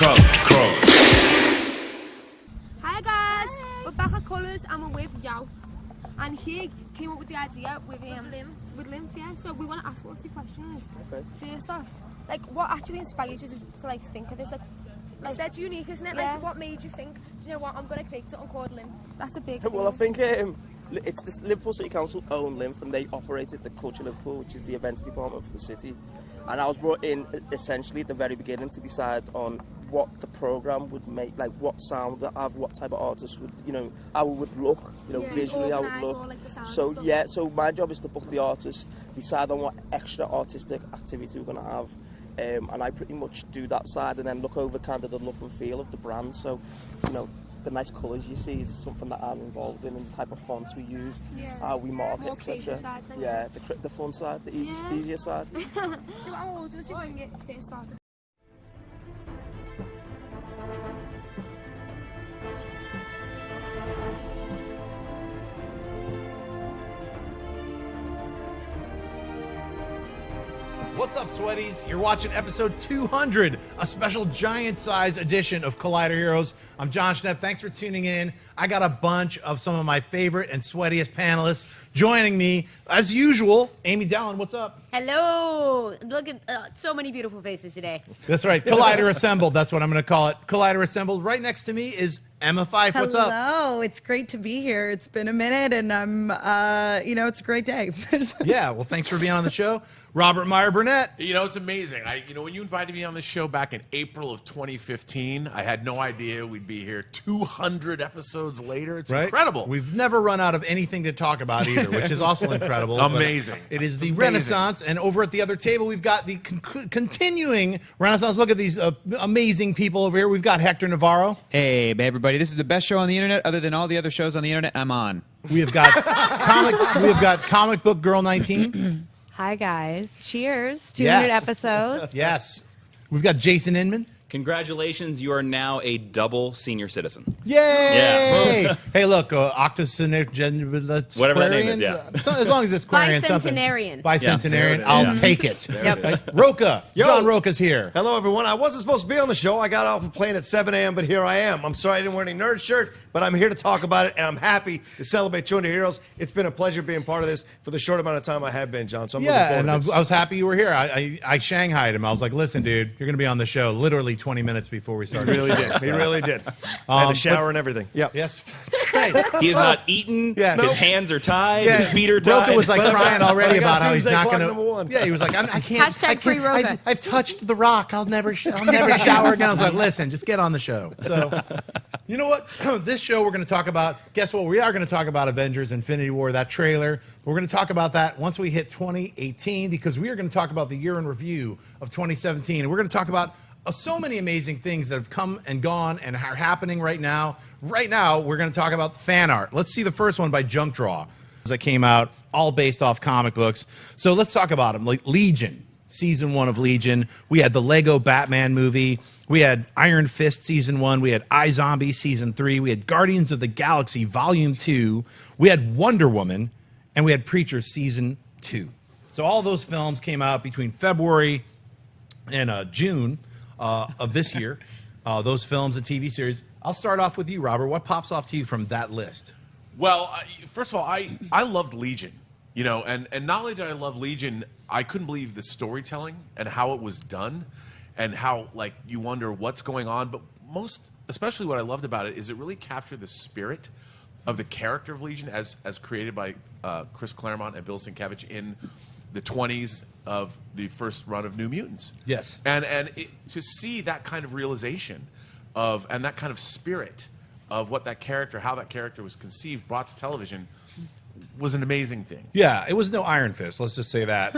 Hi guys, we're back at Colours and we're with Yao. And he came up with the idea with Lymph, yeah. So we want to ask what a few questions. Okay. First off, like what actually inspired you to like think of this? Like that's unique, isn't it? Yeah. Like what made you think, do you know what, I'm going to create something called Lymph? That's a big thing. Well, I think it's this Liverpool City Council own Lymph, and they operated the Culture Liverpool, which is the events department for the city. And I was brought in essentially at the very beginning to decide on what the programme would make, like what sound that have, what type of artists would, you know, how it would look, you know, visually how it would look. Like so yeah, so my job is to book the artist, decide on what extra artistic activity we're going to have, and I pretty much do that side, and then look over kind of the look and feel of the brand. So, you know, the nice colours you see is something that I'm involved in, and the type of fonts we use, how we market, etc. Yeah, the fun side, the easier side. So how old was you when you first started? What's up, Sweaties? You're watching episode 200, a special giant-size edition of Collider Heroes. I'm John Schnepp. Thanks for tuning in. I got a bunch of some of my favorite and sweatiest panelists joining me. As usual, Amy Dallin, what's up? Hello. Look at so many beautiful faces today. That's right. Collider Assembled. That's what I'm going to call it. Collider Assembled. Right next to me is Emma Fife. What's up? Hello. It's great to be here. It's been a minute, and I'm, it's a great day. Yeah. Well, thanks for being on the show. Robert Meyer Burnett. You know, it's amazing. When you invited me on the show back in April of 2015, I had no idea we'd be here 200 episodes later. It's incredible. We've never run out of anything to talk about either, which is also incredible. Amazing. It is the Renaissance, and over at the other table, we've got the continuing Renaissance. Look at these amazing people over here. We've got Hector Navarro. Hey, everybody. This is the best show on the internet, other than all the other shows on the internet I'm on. We have got Comic Book Girl 19. Hi, guys. Cheers. 200 episodes. Yes. We've got Jason Inman. Congratulations, you are now a double senior citizen. Yay! Yeah. Hey, look, octocentenarian. Whatever that name is, yeah. So, as long as it's Quarian something. Bicentenarian. Yeah. I'll take it. Yep. Roca. John Roca's here. Hello, everyone. I wasn't supposed to be on the show. I got off a plane at 7 a.m., but here I am. I'm sorry I didn't wear any nerd shirt, but I'm here to talk about it, and I'm happy to celebrate 200 Heroes. It's been a pleasure being part of this for the short amount of time I have been, John. So I'm looking forward to this. I was happy you were here. I shanghaied him. I was like, listen, dude, you're going to be on the show literally 20 minutes before we started. He really did. He really did. I had a shower and everything. Yeah. Yes. That's right. He has not eaten. Yeah. His hands are tied. His feet are tied. Roca was like crying already about how he's not going to. Yeah, he was like, I can't. Hashtag free Roca. I've touched the rock. I'll never shower again. I was like, listen, just get on the show. So, you know what? This show we're going to talk about. Guess what? We are going to talk about Avengers: Infinity War. That trailer. We're going to talk about that once we hit 2018, because we are going to talk about the year in review of 2017, and we're going to talk about so many amazing things that have come and gone and are happening right now. Right now, we're going to talk about fan art. Let's see the first one by Junk Draw that came out, all based off comic books. So let's talk about them. Like Legion, season 1 of Legion. We had the Lego Batman movie. We had Iron Fist season 1. We had iZombie season 3. We had Guardians of the Galaxy volume 2. We had Wonder Woman, and we had Preacher season 2. So all those films came out between February and June of this year, those films and TV series. I'll start off with you, Robert. What pops off to you from that list? Well, first of all, I loved Legion. You know, and not only did I love Legion, I couldn't believe the storytelling and how it was done, and how, like, you wonder what's going on. But especially what I loved about it is it really captured the spirit of the character of Legion as created by Chris Claremont and Bill Sienkiewicz in the 20s of the first run of New Mutants. Yes. And to see that kind of realization and that kind of spirit of what that character, how that character was conceived, brought to television, was an amazing thing. Yeah, it was no Iron Fist. Let's just say that.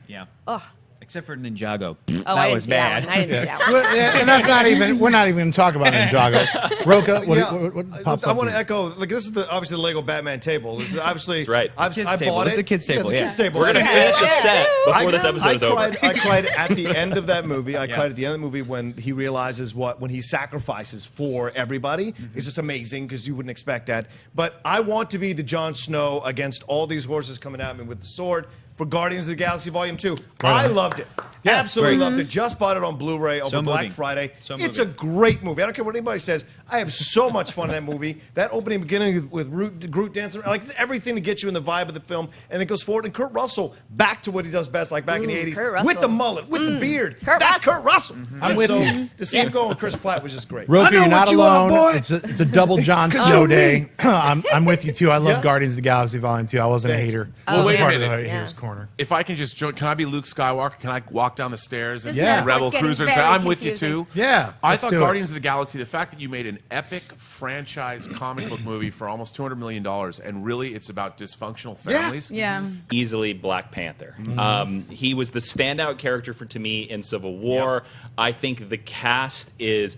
Yeah. Ugh. Except for Ninjago. Oh, I didn't see that one. I didn't see that one. And that's not even, we're not even going to talk about Ninjago. Roca, what pops up? I want to echo, like, this is obviously the Lego Batman table. This is obviously, That's right. I bought it. It's a kid's table. It's a kid's table. We're going to finish a set before this episode is over. I cried at the end of that movie. I cried at the end of the movie when he realizes when he sacrifices for everybody. It's just amazing because you wouldn't expect that. But I want to be the Jon Snow against all these horses coming at me with the sword. for Guardians of the Galaxy Volume 2. Right I on. loved it. Yes, Absolutely great. loved it. Just bought it on Blu-ray over Black moving. Friday. So It's moving. a great movie. I don't care what anybody says. I have so much fun in that movie. That opening beginning with Groot dancing, like it's everything to get you in the vibe of the film, and it goes forward. And Kurt Russell back to what he does best, like back in the '80s, Kurt with the Russell. mullet, with the beard. Kurt That's Russell. Kurt Russell. I'm And with so you. to see him go with Chris Pratt was just great. Roku, you're not what you are, alone. boy. It's a double Jon Snow day. I'm with you too. I love Yeah. Guardians of the Galaxy Volume 2. I wasn't a Thank you. hater. Oh, I was wait a part of the minute. haters corner. If I can just join, can I be Luke Skywalker? Can I walk down the stairs and This be a metaphor's Rebel getting Cruiser and say, very I'm with you confusing. too? Yeah, I let's thought do it. Guardians of the Galaxy, the fact that you made an epic franchise comic book movie for almost $200 million, and really it's about dysfunctional families. Yeah. Easily Black Panther. Mm-hmm. He was the standout character to me in Civil War. I think the cast is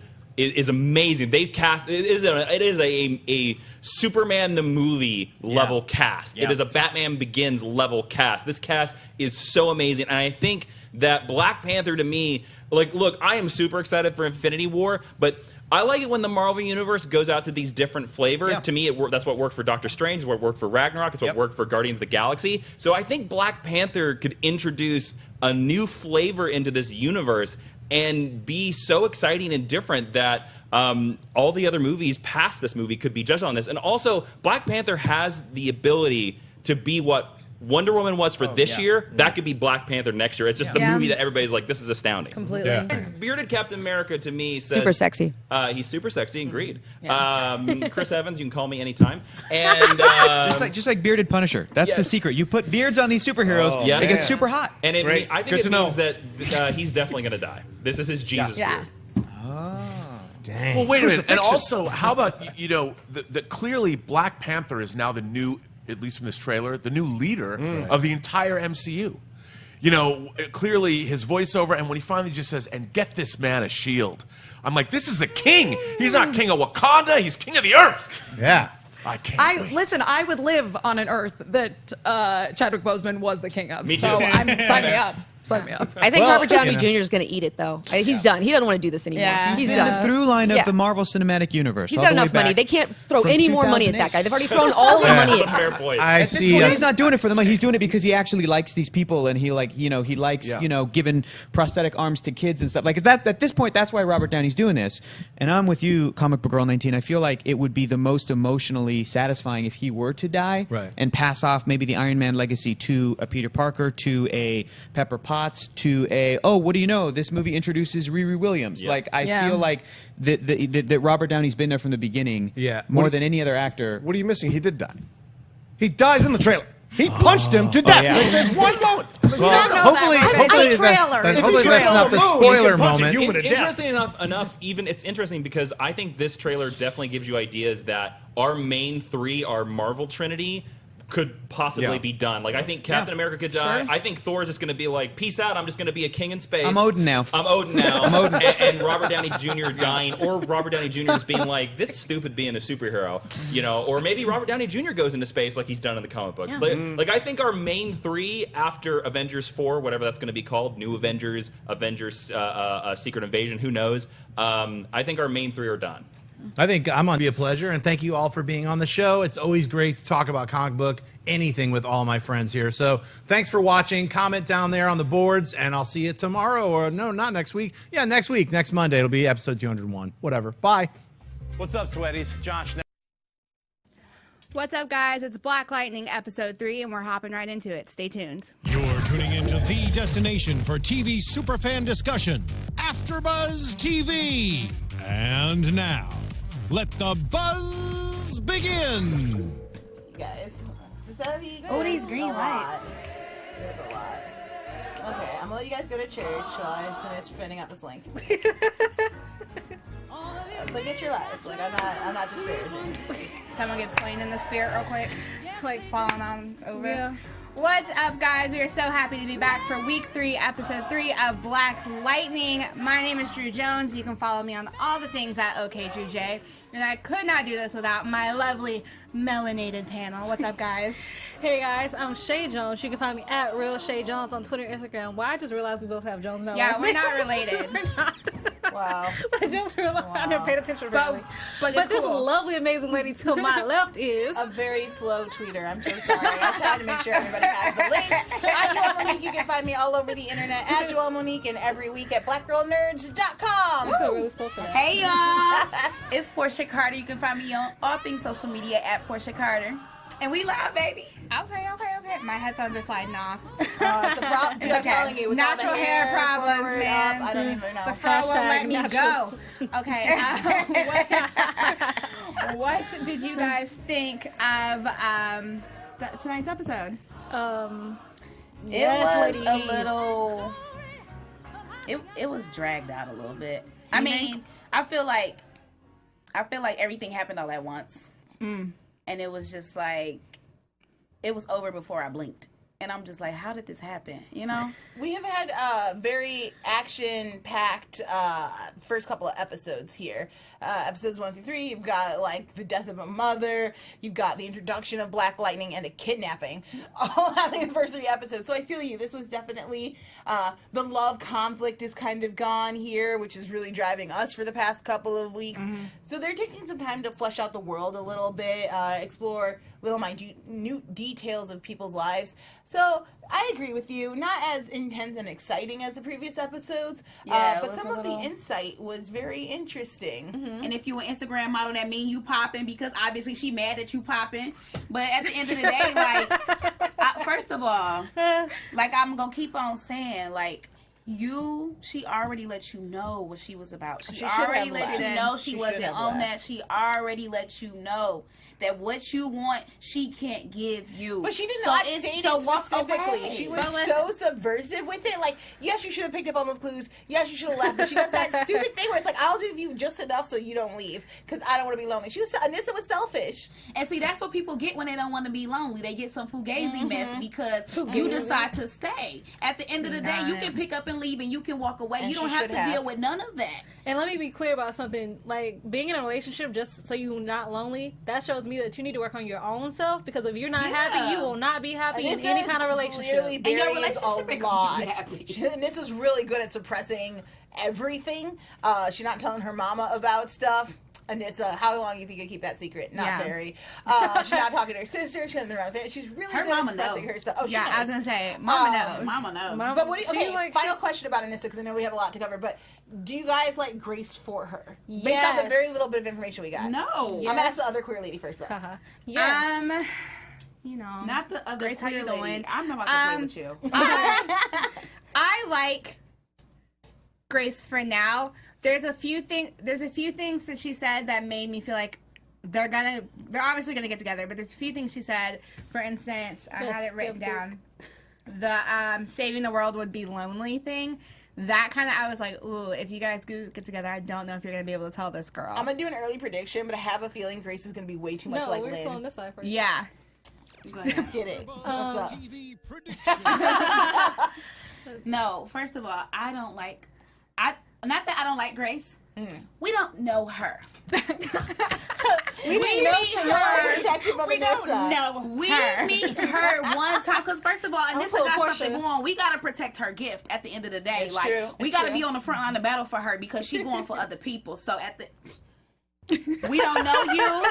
amazing. They've cast it is a Superman the movie level cast. Yeah. It is a Batman Begins level cast. This cast is so amazing, and I think that Black Panther to me, like, look, I am super excited for Infinity War, but I like it when the Marvel Universe goes out to these different flavors. Yeah. To me, that's what worked for Doctor Strange, what worked for Ragnarok, it's what worked for Guardians of the Galaxy. So I think Black Panther could introduce a new flavor into this universe and be so exciting and different that all the other movies past this movie could be judged on this. And also, Black Panther has the ability to be what Wonder Woman was for this year. That could be Black Panther next year. It's just the Yeah. movie that everybody's like, this is astounding. Completely. Yeah. Bearded Captain America to me says Super sexy. He's super sexy. Agreed. Yeah. Chris Evans, you can call me anytime. And Just like bearded Punisher. That's the Yes. secret. You put beards on these superheroes, Yes. they get man. super hot. and it, Great. I think Good it to means know. that he's definitely going to die. This is his Jesus Yeah. beard. Dang. Well, wait a minute. And Crucifixion. also, how about, that clearly Black Panther is now the new, at least from this trailer, the new leader of the entire MCU. Clearly his voiceover, and when he finally just says, and get this man a shield. I'm like, this is the king. He's not king of Wakanda. He's king of the earth. Yeah. I can't wait. Listen, I would live on an Earth that Chadwick Boseman was the king of. Me so too. I'm sign me up. Sign me up. I think Well, Robert Downey you know. Jr. is going to eat it, though. He's done. He doesn't want to do this anymore. Yeah. He's In done. the through line of Yeah. the Marvel Cinematic Universe. He's all got the way enough money. back They can't throw from any more money at that 2008. guy. They've already thrown all the money at Fair him. point. I At this see. point, he's not doing it for the money. He's doing it because he actually likes these people, and he likes Yeah. giving prosthetic arms to kids and stuff like that. At this point, that's why Robert Downey's doing this. And I'm with you, Comic Book Girl 19. I feel like it would be the most emotionally satisfying if he were to die Right. and pass off maybe the Iron Man legacy to a Peter Parker, to a Pepper Potts, to a what do you know? This movie introduces Riri Williams. Yeah. Like I Yeah. feel like that Robert Downey's been there from the beginning. Yeah. more than any other actor. What are you missing? He did die. He dies in the trailer. He punched him to death. yeah. Like, there's one moment. It's Well, not- hopefully, Right. hopefully, It's a trailer. that's, If hopefully he's that's trailing not on the the moon, he spoiler can punch a moment. human to death. Interesting enough, even it's interesting because I think this trailer definitely gives you ideas that our main three, our Marvel Trinity, could possibly Yeah. be done. Like I think Captain America could die. Sure. I think Thor's just going to be like, peace out. I'm just going to be a king in space. I'm Odin now. I'm Odin now. And Robert Downey Jr. dying, or Robert Downey Jr. just being like, this is stupid being a superhero, or maybe Robert Downey Jr. goes into space like he's done in the comic books. Like I think our main three after Avengers 4, whatever that's going to be called, New Avengers, Secret Invasion, who knows? I think our main three are done. I think I'm going to be a pleasure, and thank you all for being on the show. It's always great to talk about comic book anything with all my friends here. So thanks for watching. Comment down there on the boards, and I'll see you tomorrow. Or no, not next week. Yeah, next week. Next Monday. It'll be episode 201. Whatever. Bye. What's up, Sweaties? Josh. What's up, guys? It's Black Lightning episode 3, and we're hopping right into it. Stay tuned. You're tuning into the destination for TV superfan discussion, AfterBuzz TV. And now, let the buzz begin. You guys, these green lights. There's a lot. Okay, I'm gonna let you guys go to church while I finish filling out this link. But get your lives. Like I'm not disparaging. Someone gets slain in the spirit real quick. Like falling on over. Yeah. What's up, guys? We are so happy to be back for week 3, episode 3 of Black Lightning. My name is Drew Jones. You can follow me on all the things at OKDrewJ. And I could not do this without my lovely melanated panel. What's up, guys? Hey guys, I'm Shay Jones. You can find me at Real Shay Jones on Twitter and Instagram. Well, I just realized we both have Jones now. Yeah, we're not related. We're not. Wow. I just realized I never paid attention really. But this cool. lovely, amazing lady to my left is a very slow tweeter. I'm so sorry. I tried to make sure everybody has the link. I'm Joelle Monique. You can find me all over the internet at Joelle Monique and every week at blackgirlnerds.com. Really full for that. Hey y'all, it's Portia Carter. You can find me on all things social media at Portia Carter. And we live, baby. Okay. My headphones are sliding off. It's a problem. Dude, I'm telling you, with all Natural the hair problems, forward, man. up, I don't even know. The fro won't let me go. Okay. What did you guys think of tonight's episode? It was a little. It was dragged out a little bit. I mean, I feel like everything happened all at once, and it was just like it was over before I blinked. And I'm just like, how did this happen? You know? We have had very action-packed first couple of episodes here. Episodes 1 through 3, you've got, like, the death of a mother. You've got the introduction of Black Lightning and a kidnapping. All happening in the first 3 episodes. So I feel you. This was definitely... the love conflict is kind of gone here, which is really driving us for the past couple of weeks. So they're taking some time to flesh out the world a little bit, explore little minute details of people's lives. So I agree with you. Not as intense and exciting as the previous episodes, but some of the insight was very interesting. And if you an Instagram model, that mean you popping because obviously she mad that you popping. But at the end of the day, like, first of all, like I'm gonna keep on saying, like, she already let you know what she was about. She already let you know she wasn't on that. She already let you know that what you want, she can't give you. But she did not state it specifically. She was so subversive with it. Like, yes, you should have picked up on those clues. Yes, you should have left. But she does that stupid thing where it's like, I'll give you just enough so you don't leave because I don't want to be lonely. Anissa was selfish. And see, that's what people get when they don't want to be lonely. They get some fugazi mess because you decide to stay. At the end of the day, you can pick up and leave and you can walk away. And you don't have to deal with none of that. And let me be clear about something. Like, being in a relationship just so you're not lonely, that shows me that you need to work on your own self, because if you're not happy, you will not be happy in any kind of relationship. And your relationship is a lot. Anissa's really good at suppressing everything. She's not telling her mama about stuff. Anissa, how long do you think you keep that secret? Not very. She's not talking to her sister. She doesn't know her. She's really good at suppressing her stuff. Oh, yeah, I was gonna say, mama knows. Mama knows. But what do you, final question about Anissa, because I know we have a lot to cover, but do you guys like Grace for her? Based on the very little bit of information we got. No. I'm gonna ask the other queer lady first, though. You know, not the other Grace, how you doing? I'm not about to play with you. I like Grace for now. There's a few things that she said that made me feel like they're obviously gonna get together. But there's a few things she said. For instance, I had it written down. The saving the world would be lonely thing. That kind of, I was like, ooh, if you guys get together, I don't know if you're going to be able to tell this girl. I'm going to do an early prediction, but I have a feeling Grace is going to be way too much like Lynn. No, we're still on this side first. Yeah. Go ahead. Get it. What's up? No, first of all, not that I don't like Grace. We don't know her. We meet her. We don't know. We meet her one time because first of all, and this got something going. We gotta protect her gift at the end of the day. It's like true. we gotta be on the front line of battle for her because she's going for other people. So we don't know you.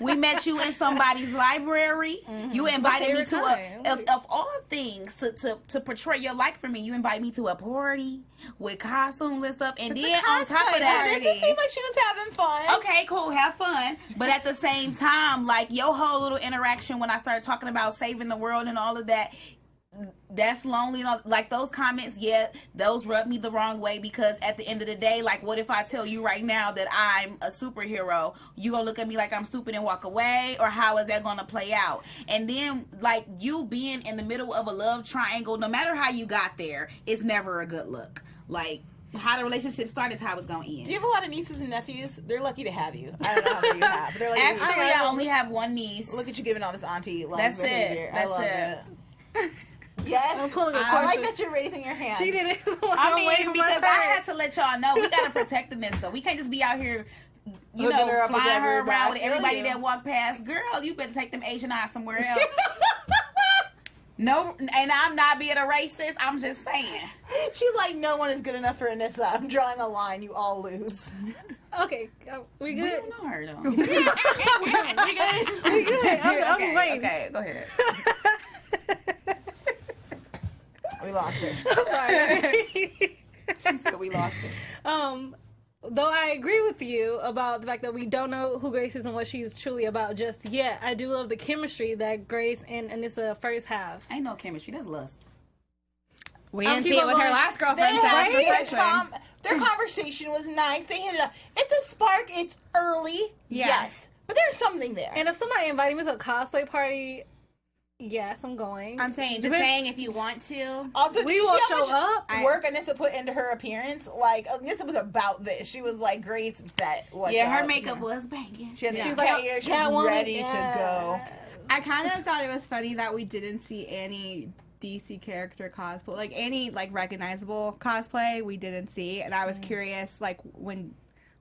We met you in somebody's library. You invited me to of all things to portray your like for me. You invited me to a party with costumes and stuff, and then on top of that, it seemed like she was having fun. Okay, cool, have fun. But at the same time, like your whole little interaction when I started talking about saving the world and all of that. That's lonely. Like those comments, those rub me the wrong way because at the end of the day, like what if I tell you right now that I'm a superhero? You gonna look at me like I'm stupid and walk away, or how is that gonna play out? And then like you being in the middle of a love triangle, no matter how you got there, it's never a good look. Like how the relationship started is how it's gonna end. Do you have a lot of nieces and nephews? They're lucky to have you. I don't know how many you have, but they're lucky. Actually, I only have one niece. Look at you giving all this auntie love. That's behavior. it. That's I love it. Yes, I'm pulling a I like that you're raising your hand. She did it. I mean, because I had to let y'all know we gotta protect Anissa. We can't just be out here, you know, flying her around with everybody that walk past. Girl, you better take them Asian eyes somewhere else. No, and I'm not being a racist. I'm just saying. She's like, no one is good enough for Anissa. I'm drawing a line. You all lose. Okay, we good? We don't know her, though. We good? We good. I'm okay, waiting. okay, go ahead. We lost her. Sorry. She said we lost her. Though I agree with you about the fact that we don't know who Grace is and what she's truly about just yet, I do love the chemistry that Grace and Anissa first have. Ain't no chemistry. That's lust. We didn't see it with her last girlfriend. Their conversation was nice. They hit it up. It's a spark. It's early. Yeah. Yes. But there's something there. And if somebody invited me to a cosplay party, yes, I'm going. I'm saying, just saying if you want to. Also, we will show up. Work Anissa put into her appearance. Like, Anissa was about this. She was like, Grace, bet. Her makeup was banging. She had the Yeah. cat ear. She was ready to go. I kind of thought it was funny that we didn't see any DC character cosplay, like any like recognizable cosplay we didn't see, and I was curious like when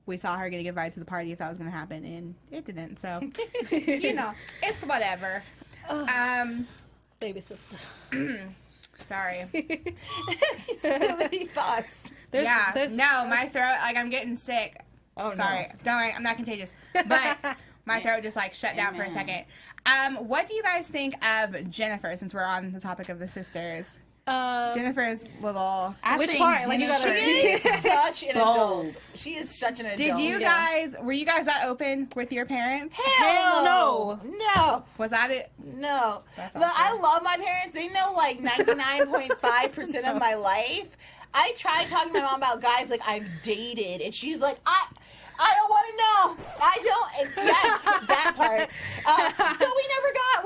we saw her getting invited to the party if that was going to happen, and it didn't. So you know, it's whatever. Baby sister. Sorry. So many thoughts. My throat, like I'm getting sick. Oh, sorry. no. Don't worry, I'm not contagious. But my throat just like shut down for a second. What do you guys think of Jennifer, since we're on the topic of the sisters? Jennifer's little... Which part? Like, you gotta... She is such an adult. She is such an adult. Did you guys... Were you guys that open with your parents? Hell no. No. Was that it? No. Look, I love my parents. They know like 99.5% of my life. I tried talking to my mom about guys like I've dated, and she's like, I don't want to know. I don't. And yes, that part. So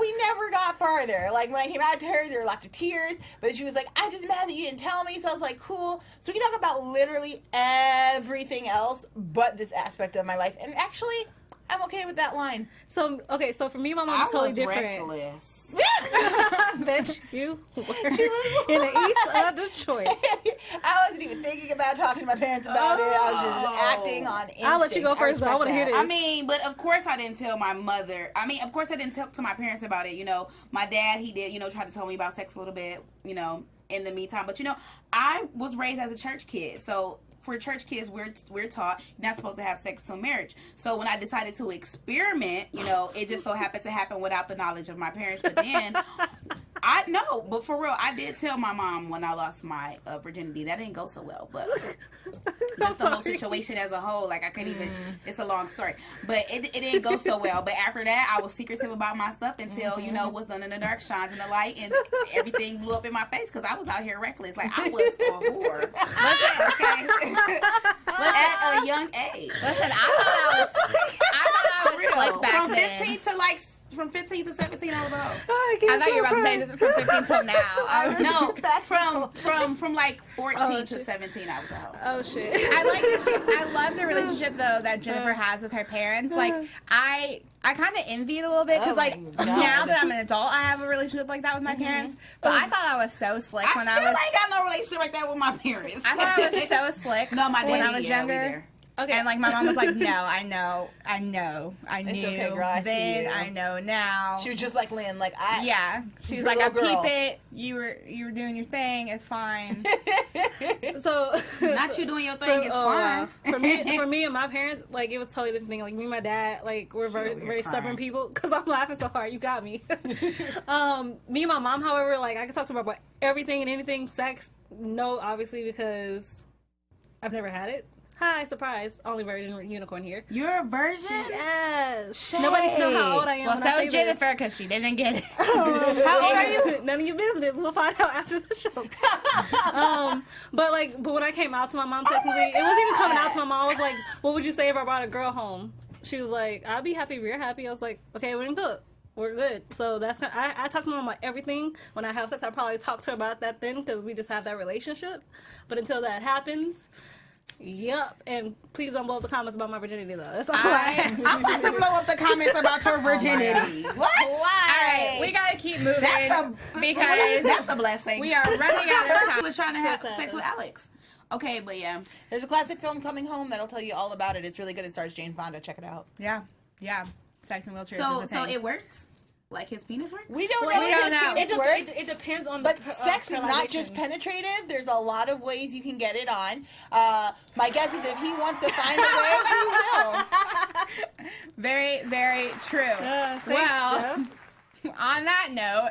we never got farther. Like when I came out to her, there were lots of tears. But she was like, "I'm just mad that you didn't tell me." So I was like, "Cool." So we can talk about literally everything else, but this aspect of my life. And actually, I'm okay with that line. So for me, my mom was totally different. Reckless. Bitch, you were in the east of Detroit. I wasn't even thinking about talking to my parents about it. I was just acting on instinct. I'll let you go first, but I want to hear this. I mean, but of course I didn't tell my mother. I mean, of course I didn't talk to my parents about it. You know, my dad, he did, try to tell me about sex a little bit, in the meantime. But, I was raised as a church kid. So for church kids, we're taught you're not supposed to have sex till marriage. So when I decided to experiment, it just so happened to happen without the knowledge of my parents. But then, but for real, I did tell my mom when I lost my virginity. That didn't go so well, but just the whole situation as a whole, like I couldn't even. It's a long story, but it didn't go so well. But after that, I was secretive about my stuff until what's done in the dark shines in the light, and everything blew up in my face because I was out here reckless, like I was a whore. Okay. At a young age. Listen, I thought I was slick back from then. 15 to 17, I was old. I thought you were about to say that from 15 till now. No, from like 14 to 17, I was old. Oh shit! I love the relationship though that Jennifer has with her parents. Like I kind of envy it a little bit because now that I'm an adult, I have a relationship like that with my parents. But I thought I was so slick when I was. I ain't got no relationship like that with my parents. I thought I was so slick when I was younger. Okay. And like my mom was like, "No, I know, I knew, It's okay, girl, I see you. I know now." She was just like Lynn, like she was like, "I peep it. You were doing your thing. It's fine." So not you doing your thing. It's fine. For me and my parents, like it was totally different thing. Like me and my dad, like we're very stubborn people. Because I'm laughing so hard, you got me. Me and my mom, however, like I can talk to her about everything and anything. Sex, no, obviously because I've never had it. Hi, surprise. Only virgin unicorn here. You're a virgin? Yes. Shade. Nobody knows how old I am. Well, so is Jennifer because she didn't get it. How old are you? None of your business. We'll find out after the show. But when I came out to my mom, technically, it wasn't even coming out to my mom. I was like, what would you say if I brought a girl home? She was like, I'd be happy if you're happy. I was like, okay, we can cook. We're good. So that's kind of, I talk to my mom about everything. When I have sex, I probably talk to her about that then because we just have that relationship. But until that happens... Yep, and please don't blow up the comments about my virginity though. That's all I'm about to blow up the comments about your virginity. What? Why? All right, we gotta keep moving because that's a blessing. We are running out of time. I was trying to have sex with Alex. Okay, but yeah, there's a classic film coming home that'll tell you all about it. It's really good. It stars Jane Fonda. Check it out. Yeah. Sex and wheelchairs. So it works. Like his penis works? We don't Well, know we if don't his know. penis It works. it depends on But the sex is not just sterilization. penetrative. There's a lot of ways you can get it on. My guess is if he wants to find a way, he will. Very, very true. Well, on that note,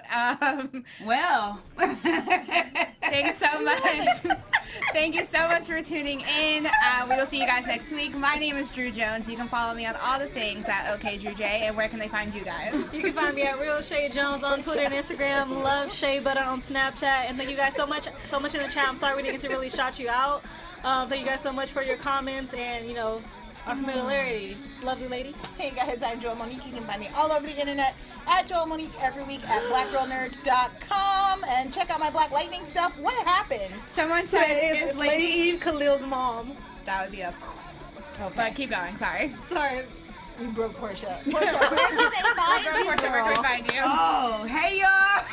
well, thanks so much. Thank you so much for tuning in. We will see you guys next week. My name is Drew Jones. You can follow me on all the things at OKDrewJ. And where can they find you guys? You can find me at Real Shay Jones on Twitter and Instagram. Love Shay Butter on Snapchat. And thank you guys so much in the chat. I'm sorry we didn't get to really shout you out. Thank you guys so much for your comments and our familiarity. Lovely lady. Hey guys, I'm Joel Monique. You can find me all over the internet at Joel Monique every week at blackgirlnerds.com and check out my Black Lightning stuff. What happened? Someone said it's Lady Eve Khalil's mom. That would be a... Okay. But keep going, sorry. Sorry. We broke Portia. Where can we find you? Oh, hey y'all.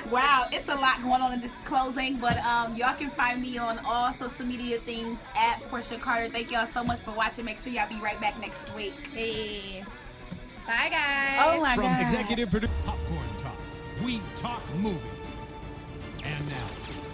Wow, it's a lot going on in this closing, but y'all can find me on all social media things at Portia Carter. Thank y'all so much for watching. Make sure y'all be right back next week. Hey. Bye, guys. Oh, my From God. executive producer Popcorn Talk, we talk movies. And now,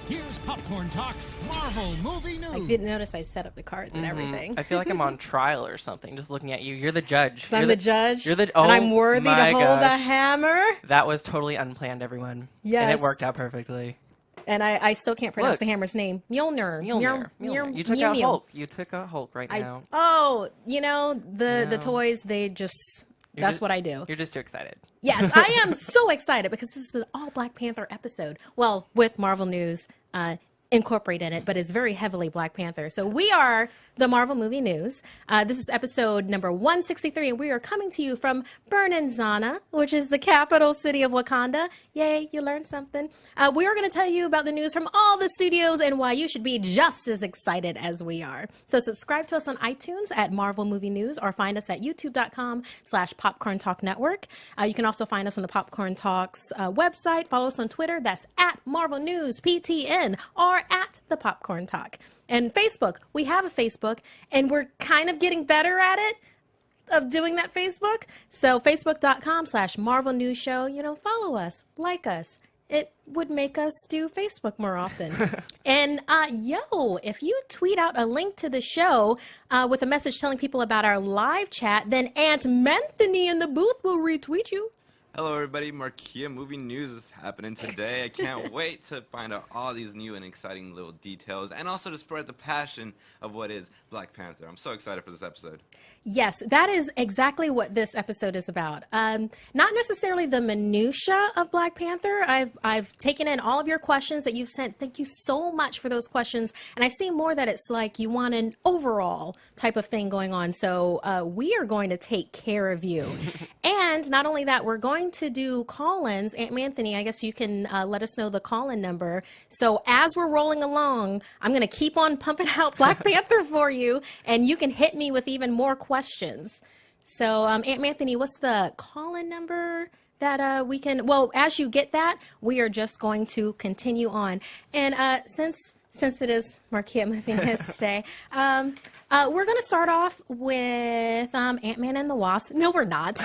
here's Popcorn Talk's Marvel Movie News. I didn't notice I set up the cards and everything. I feel like I'm on trial or something, just looking at you. You're the judge. So I'm the judge, You're the, and I'm worthy to my hold the gosh. hammer. That was totally unplanned, everyone. And Yes. it worked out perfectly. And I still can't pronounce Look. the hammer's name. Mjolnir. Mjolnir. You took out Hulk. You took out Hulk right now. Oh, the toys, they just... That's what I do. You're just too excited. Yes, I am so excited because this is an all Black Panther episode. Well, with Marvel News incorporated in it, but it's very heavily Black Panther. So we are the Marvel Movie News. This is episode number 163, and we are coming to you from Zana, which is the capital city of Wakanda. Yay, you learned something. We are going to tell you about the news from all the studios and why you should be just as excited as we are. So subscribe to us on iTunes at Marvel Movie News or find us at youtube.com/Popcorn Talk Network. You can also find us on the Popcorn Talks website. Follow us on Twitter. That's at Marvel News PTN or at the Popcorn Talk. And Facebook, we have a Facebook, and we're kind of getting better at it, of doing that Facebook. So facebook.com/Marvel News Show, follow us, like us. It would make us do Facebook more often. And if you tweet out a link to the show with a message telling people about our live chat, then Aunt Menthony in the booth will retweet you. Hello everybody, Marquia Movie News is happening today. I can't wait to find out all these new and exciting little details and also to spread the passion of what is Black Panther. I'm so excited for this episode. Yes, that is exactly what this episode is about. Not necessarily the minutia of Black Panther. I've taken in all of your questions that you've sent. Thank you so much for those questions. And I see more that it's like you want an overall type of thing going on. So we are going to take care of you. And not only that, we're going to do call-ins. Aunt Anthony, I guess you can let us know the call-in number. So as we're rolling along, I'm going to keep on pumping out Black Panther for you, and you can hit me with even more questions. So Aunt Anthony, what's the call-in number that we can... Well, as you get that, we are just going to continue on. And since it is Marquia Movie News today, we're going to start off with Ant-Man and the Wasp. No, we're not.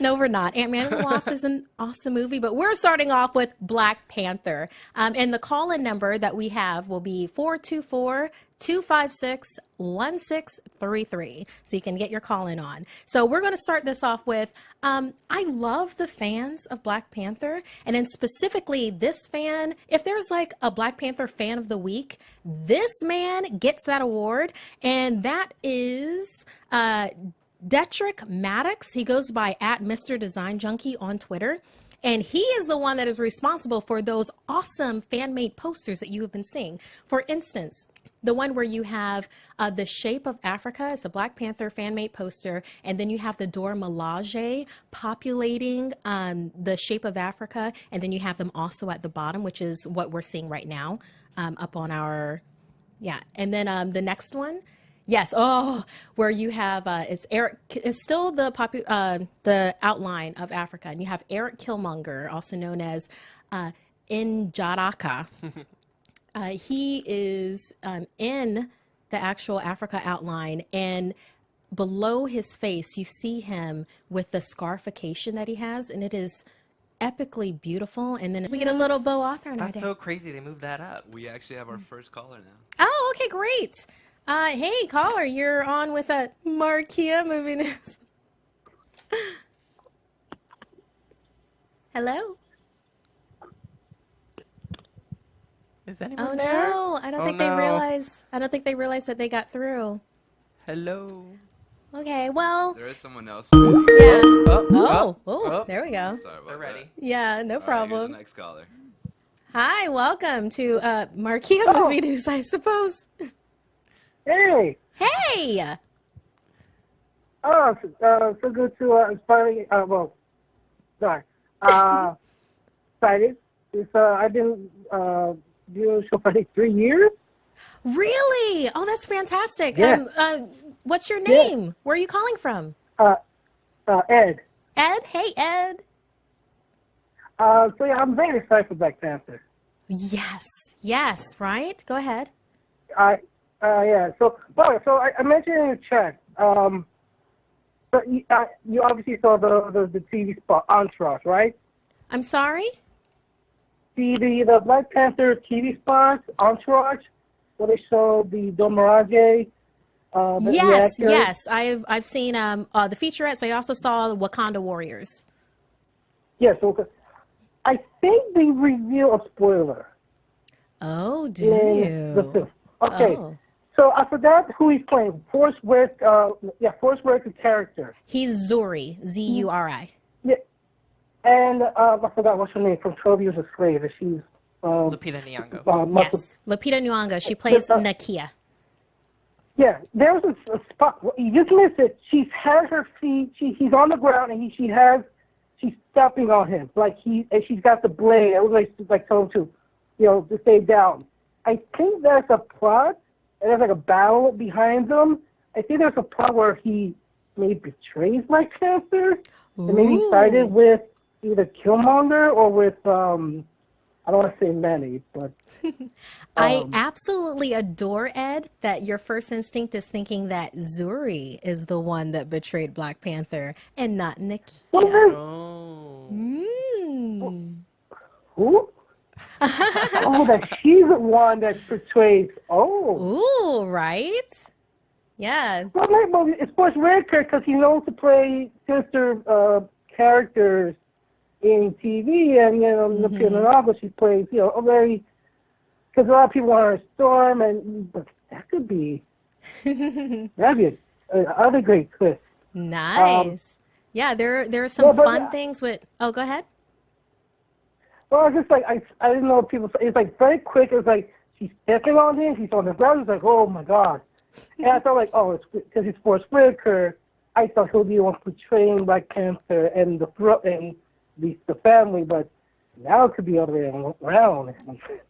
No, we're not. Ant-Man and the Wasp is an awesome movie, but we're starting off with Black Panther. And the call-in number that we have will be 424-256-1633. So you can get your call-in on. So we're going to start this off with, I love the fans of Black Panther, and then specifically this fan. If there's like a Black Panther fan of the week, this man gets that award, and that is Detrick Maddox. He goes by at Mr. Design Junkie on Twitter. And he is the one that is responsible for those awesome fan-made posters that you have been seeing. For instance, the one where you have the shape of Africa. It's a Black Panther fan-made poster. And then you have the Dora Milaje populating the shape of Africa. And then you have them also at the bottom, which is what we're seeing right now up on our... Yeah. And then the next one. Yes. Oh, where you have it's Eric. It's still the outline of Africa, and you have Eric Killmonger, also known as N'Jaraka. He is in the actual Africa outline, and below his face, you see him with the scarification that he has, and it is epically beautiful. And then we get a little bow author on our That's day. so crazy. They moved that up. We actually have our first caller now. Oh, okay, great. Hey, caller, you're on with a Marquia Movie News. Hello? Is anyone Oh there? no, I don't think they realize. I don't think they realized that they got through. Hello. Okay, well. There is someone else. Yeah. Oh, there we go. Sorry about They're ready. that. Yeah, no All right, problem. here's the next caller. Hi, welcome to Marquia Movie News, I suppose. Hey. Hey. Oh, so good to finally. Excited. I've been doing the show for 3 years. Really? Oh, that's fantastic. Yeah. What's your name? Where are you calling from? Ed. Ed? Hey, Ed. I'm very excited for Black Panther. Yes, right? Go ahead. Yeah. So I mentioned in the chat. But you obviously saw the TV spot Entourage, right? I'm sorry? The Black Panther TV spot Entourage, where they show the Don Mirage. Yes. I've seen the featurettes. I also saw the Wakanda Warriors. Yes. Okay. I think they reveal a spoiler. Oh, do in you? the film. Okay. Oh. So I forgot who he's playing. Forrest Whitaker's character. He's Zuri, Z-U-R-I. Yeah. And I forgot what's her name from 12 Years a Slave. She's Lupita Nyong'o. Yes, Lupita Nyong'o. She plays Nakia. Yeah, there was a spot. You just missed it. She's had her feet. He's on the ground, and she's stepping on him and she's got the blade. It was like told him to stay down. I think there's a plot, and there's like a battle behind them. I think there's a plot where he maybe betrays Black Panther, and maybe sided with either Killmonger or with I don't want to say many, but I absolutely adore, Ed, that your first instinct is thinking that Zuri is the one that betrayed Black Panther and not Nakia. Who? That she's the one that portrays. Ooh, right? Yeah. Well, it's Forrest Whitaker because he knows to play sinister characters in TV, and Lupita Nyong'o, she plays a very, because a lot of people want her Storm, but that could be that'd be another great twist. Nice. Yeah, there are some fun things with. Oh, go ahead. Well, it's just I didn't know people. It's very quick. It's she's stepping on him. She's on the ground. It's oh my god. And I thought it's because it's Forrest Whitaker. I thought he'll be the one portraying Black Panther and the family, but now it could be the other way around.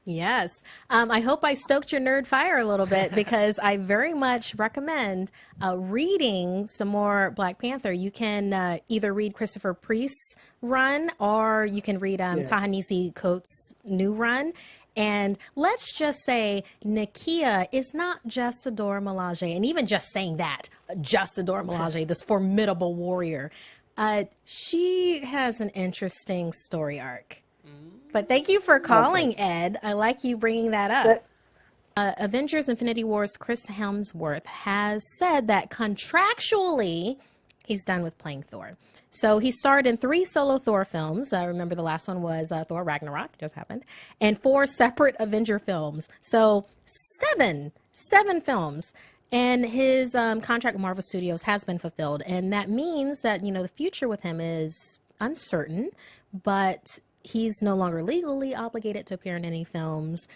Yes. I hope I stoked your nerd fire a little bit because I very much recommend reading some more Black Panther. You can either read Christopher Priest's run or you can read Ta-Nehisi Coates' new run. And let's just say Nakia is not just a Dora Milaje, and even just saying that, just a Dora Milaje, this formidable warrior. She has an interesting story arc. But thank you for calling, Ed. I like you bringing that up. Avengers Infinity War's Chris Hemsworth has said that contractually he's done with playing Thor. So he starred in 3 solo Thor films. I remember the last one was Thor Ragnarok, just happened, and 4 separate Avenger films. So 7 films. And his contract with Marvel Studios has been fulfilled. And that means that, the future with him is uncertain, but he's no longer legally obligated to appear in any films.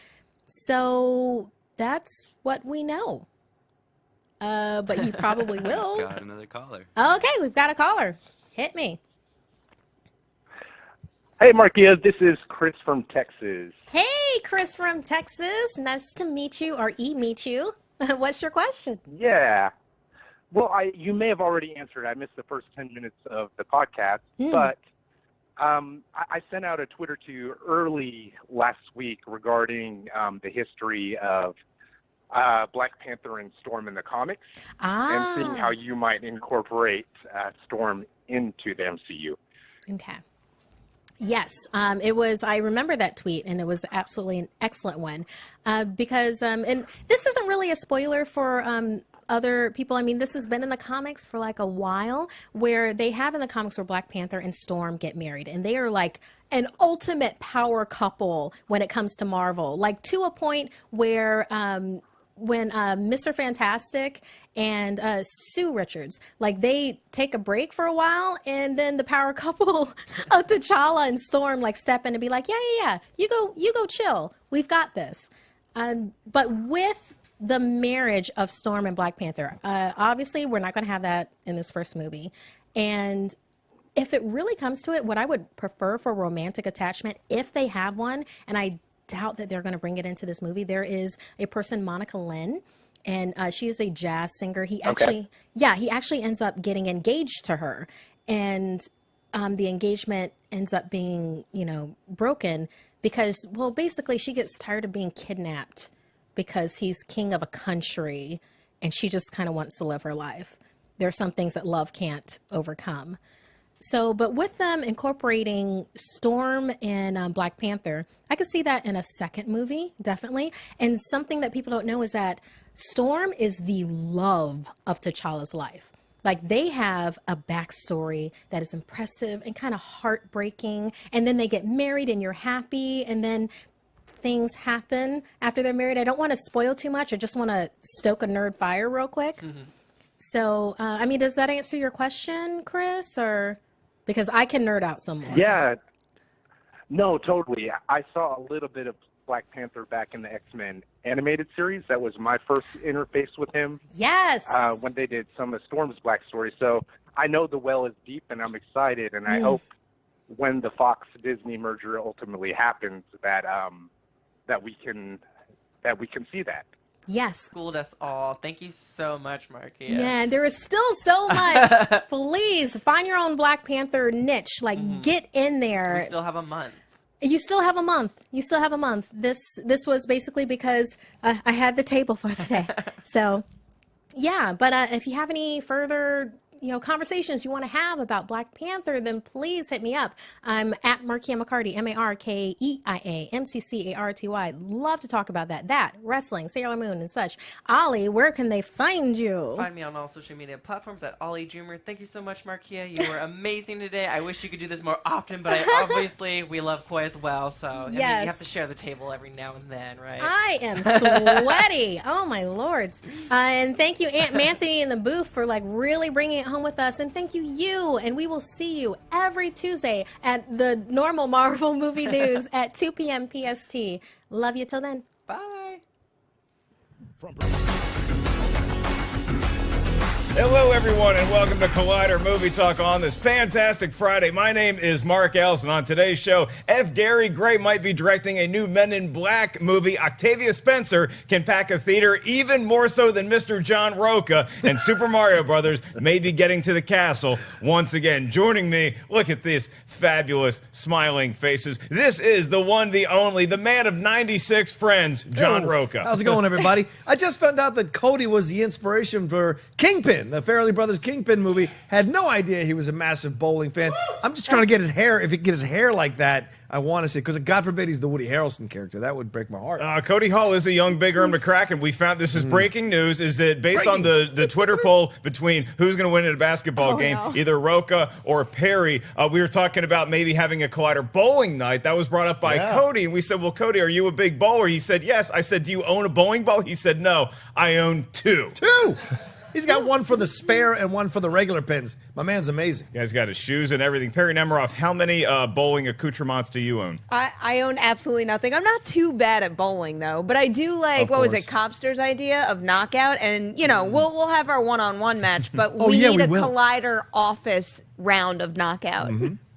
So that's what we know. But he probably will. Got another caller. Okay, we've got a caller. Hit me. Hey, Marquia, this is Chris from Texas. Hey, Chris from Texas. Nice to meet you or meet you. What's your question? Yeah. Well, you may have already answered. I missed the first 10 minutes of the podcast, but I sent out a Twitter to you early last week regarding the history of Black Panther and Storm in the comics, Ah. and seeing how you might incorporate Storm into the MCU. Okay. Yes, it was. I remember that tweet, and it was absolutely an excellent one because, and this isn't really a spoiler for other people. I mean, this has been in the comics for like a while, where they have in the comics where Black Panther and Storm get married, and they are like an ultimate power couple when it comes to Marvel, like to a point where when Mr. Fantastic and Sue Richards, like they take a break for a while, and then the power couple of T'Challa and Storm like step in and be like, yeah, you go chill, we've got this. But with the marriage of Storm and Black Panther, obviously we're not going to have that in this first movie, and if it really comes to it, what I would prefer for romantic attachment, if they have one, and I doubt that they're going to bring it into this movie, there is a person, Monica Lynn, and she is a jazz singer. He actually ends up getting engaged to her, and the engagement ends up being, broken because, well, basically she gets tired of being kidnapped because he's king of a country, and she just kind of wants to live her life. There are some things that love can't overcome. So, but with them incorporating Storm and Black Panther, I could see that in a second movie, definitely. And something that people don't know is that Storm is the love of T'Challa's life. Like, they have a backstory that is impressive and kind of heartbreaking. And then they get married and you're happy. And then things happen after they're married. I don't want to spoil too much. I just want to stoke a nerd fire real quick. Mm-hmm. So, I mean, does that answer your question, Chris? Or because I can nerd out some more. Yeah. No, totally. I saw a little bit of Black Panther back in the X-Men animated series. That was my first interface with him. Yes. When they did some of Storm's Black story. So I know the well is deep, and I'm excited, and I hope when the Fox-Disney merger ultimately happens that that we can see that. Yes. Schooled us all. Thank you so much, Markia. Man, there is still so much. Please find your own Black Panther niche. Like, get in there. We still have a month. You still have a month. You still have a month. This was basically because I had the table for today. So, yeah. But if you have any further conversations you want to have about Black Panther, then please hit me up. I'm at Markia McCarty, MarkeiaMcCarty. Love to talk about that, wrestling, Sailor Moon, and such. Ollie, where can they find you? Find me on all social media platforms at Ollie Joomer. Thank you so much, Markia. You were amazing today. I wish you could do this more often, but obviously we love Koi as well, so I mean, you have to share the table every now and then, right? I am sweaty. Oh, my lords. And thank you, Aunt Manthony in the booth, for really bringing it home with us, and thank you, and we will see you every Tuesday at the normal Marvel movie news at 2 p.m. PST. Love you till then. Bye. Hello, everyone, and welcome to Collider Movie Talk on this fantastic Friday. My name is Mark Ellison. On today's show, F. Gary Gray might be directing a new Men in Black movie. Octavia Spencer can pack a theater even more so than Mr. John Roca, and Super Mario Brothers may be getting to the castle once again. Joining me, look at these fabulous smiling faces. This is the one, the only, the man of 96 friends, John Roca. How's it going, everybody? I just found out that Cody was the inspiration for Kingpin. The Farrelly Brothers Kingpin movie. Had no idea he was a massive bowling fan. I'm just trying to get his hair. If he get his hair like that, I want to see it. Because God forbid he's the Woody Harrelson character. That would break my heart. Cody Hall is a young Big Erm McCracken. We found this is breaking news. Is that based on the Twitter poll between who's going to win in a basketball game, either Roca or Perry? We were talking about maybe having a Collider bowling night. That was brought up by Cody, and we said, "Well, Cody, are you a big bowler?" He said, "Yes." I said, "Do you own a bowling ball?" He said, "No, I own two." He's got one for the spare and one for the regular pins. My man's amazing. You guys got his shoes and everything. Perry Nemiroff, how many bowling accoutrements do you own? I own absolutely nothing. I'm not too bad at bowling, though. But I do like, what was it, Copster's idea of knockout? And, we'll have our one-on-one match, but we need a Collider office round of knockout.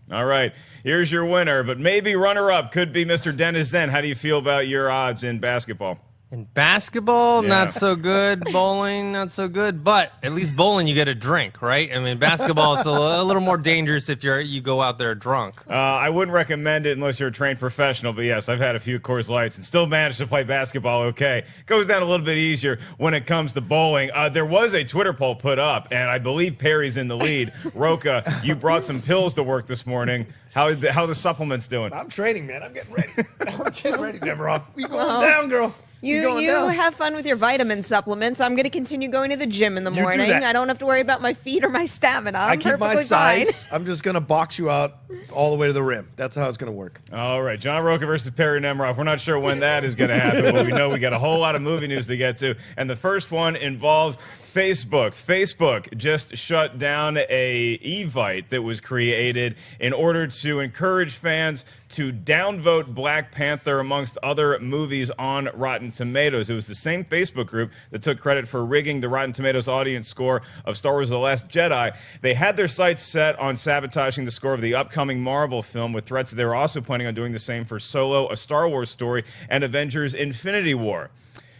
All right. Here's your winner, but maybe runner-up could be Mr. Dennis Zen. How do you feel about your odds in basketball? In basketball, Yeah. not so good. Bowling, not so good. But at least bowling, you get a drink, right? I mean, basketball, it's a little more dangerous if you go out there drunk. I wouldn't recommend it unless you're a trained professional, but yes, I've had a few Coors Lights and still managed to play basketball okay. Goes down a little bit easier when it comes to bowling. There was a Twitter poll put up, and I believe Perry's in the lead. Roca, you brought some pills to work this morning. How the supplements doing? I'm training, man. I'm getting ready. Nemiroff. We going down, girl. You have fun with your vitamin supplements. I'm going to continue going to the gym in the You morning. do that. I don't have to worry about my feet or my stamina. I I'm keep my perfectly fine. size. I'm just going to box you out all the way to the rim. That's how it's going to work. All right, John Roca versus Perry Nemiroff. We're not sure when that is going to happen, but we know we got a whole lot of movie news to get to. And the first one involves Facebook. Facebook just shut down a Evite that was created in order to encourage fans to downvote Black Panther amongst other movies on Rotten Tomatoes. It was the same Facebook group that took credit for rigging the Rotten Tomatoes audience score of Star Wars The Last Jedi. They had their sights set on sabotaging the score of the upcoming Marvel film with threats that they were also planning on doing the same for Solo, A Star Wars Story, and Avengers Infinity War.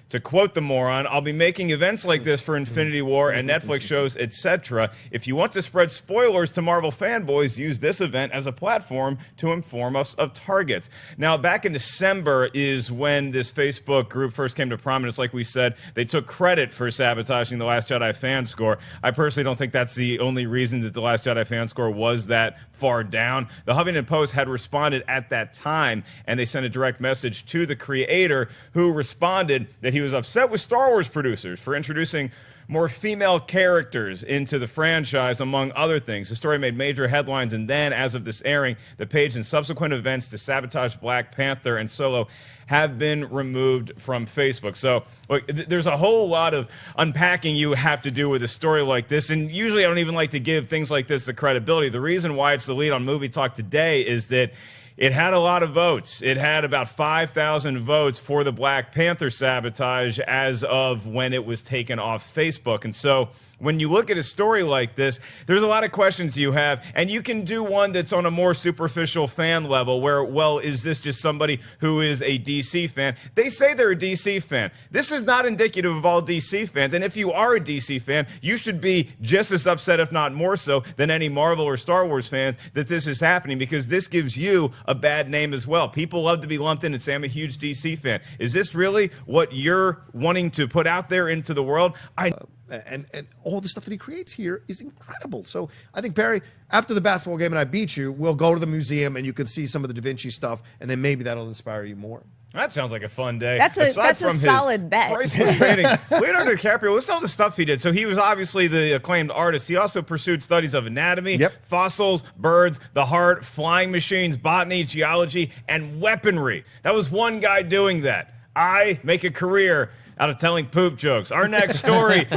To quote the moron, I'll be making events like this for Infinity War and Netflix shows, etc. If you want to spread spoilers to Marvel fanboys, use this event as a platform to inform us of targets. Now, back in December is when this Facebook group first came to prominence. Like we said, they took credit for sabotaging the Last Jedi fan score. I personally don't think that's the only reason that the Last Jedi fan score was that far down. The Huffington Post had responded at that time, and they sent a direct message to the creator, who responded that he was upset with Star Wars producers for introducing more female characters into the franchise, among other things. The story made major headlines, and then, as of this airing, the page and subsequent events to sabotage Black Panther and Solo have been removed from Facebook. So, look, there's a whole lot of unpacking you have to do with a story like this, and usually I don't even like to give things like this the credibility. The reason why it's the lead on Movie Talk today is that it had a lot of votes. It had about 5,000 votes for the Black Panther sabotage as of when it was taken off Facebook. And so when you look at a story like this, there's a lot of questions you have, and you can do one that's on a more superficial fan level where, well, is this just somebody who is a DC fan? They say they're a DC fan. This is not indicative of all DC fans, and if you are a DC fan, you should be just as upset, if not more so, than any Marvel or Star Wars fans that this is happening, because this gives you a bad name as well. People love to be lumped in and say, I'm a huge DC fan. Is this really what you're wanting to put out there into the world? And all the stuff that he creates here is incredible. So I think, Perry, after the basketball game and I beat you, we'll go to the museum and you can see some of the Da Vinci stuff, and then maybe that'll inspire you more. That sounds like a fun day. That's a solid bet. Priceless painting. Leonardo DiCaprio, listen to all the stuff he did. So he was obviously the acclaimed artist. He also pursued studies of anatomy, fossils, birds, the heart, flying machines, botany, geology, and weaponry. That was one guy doing that. I make a career out of telling poop jokes. Our next story,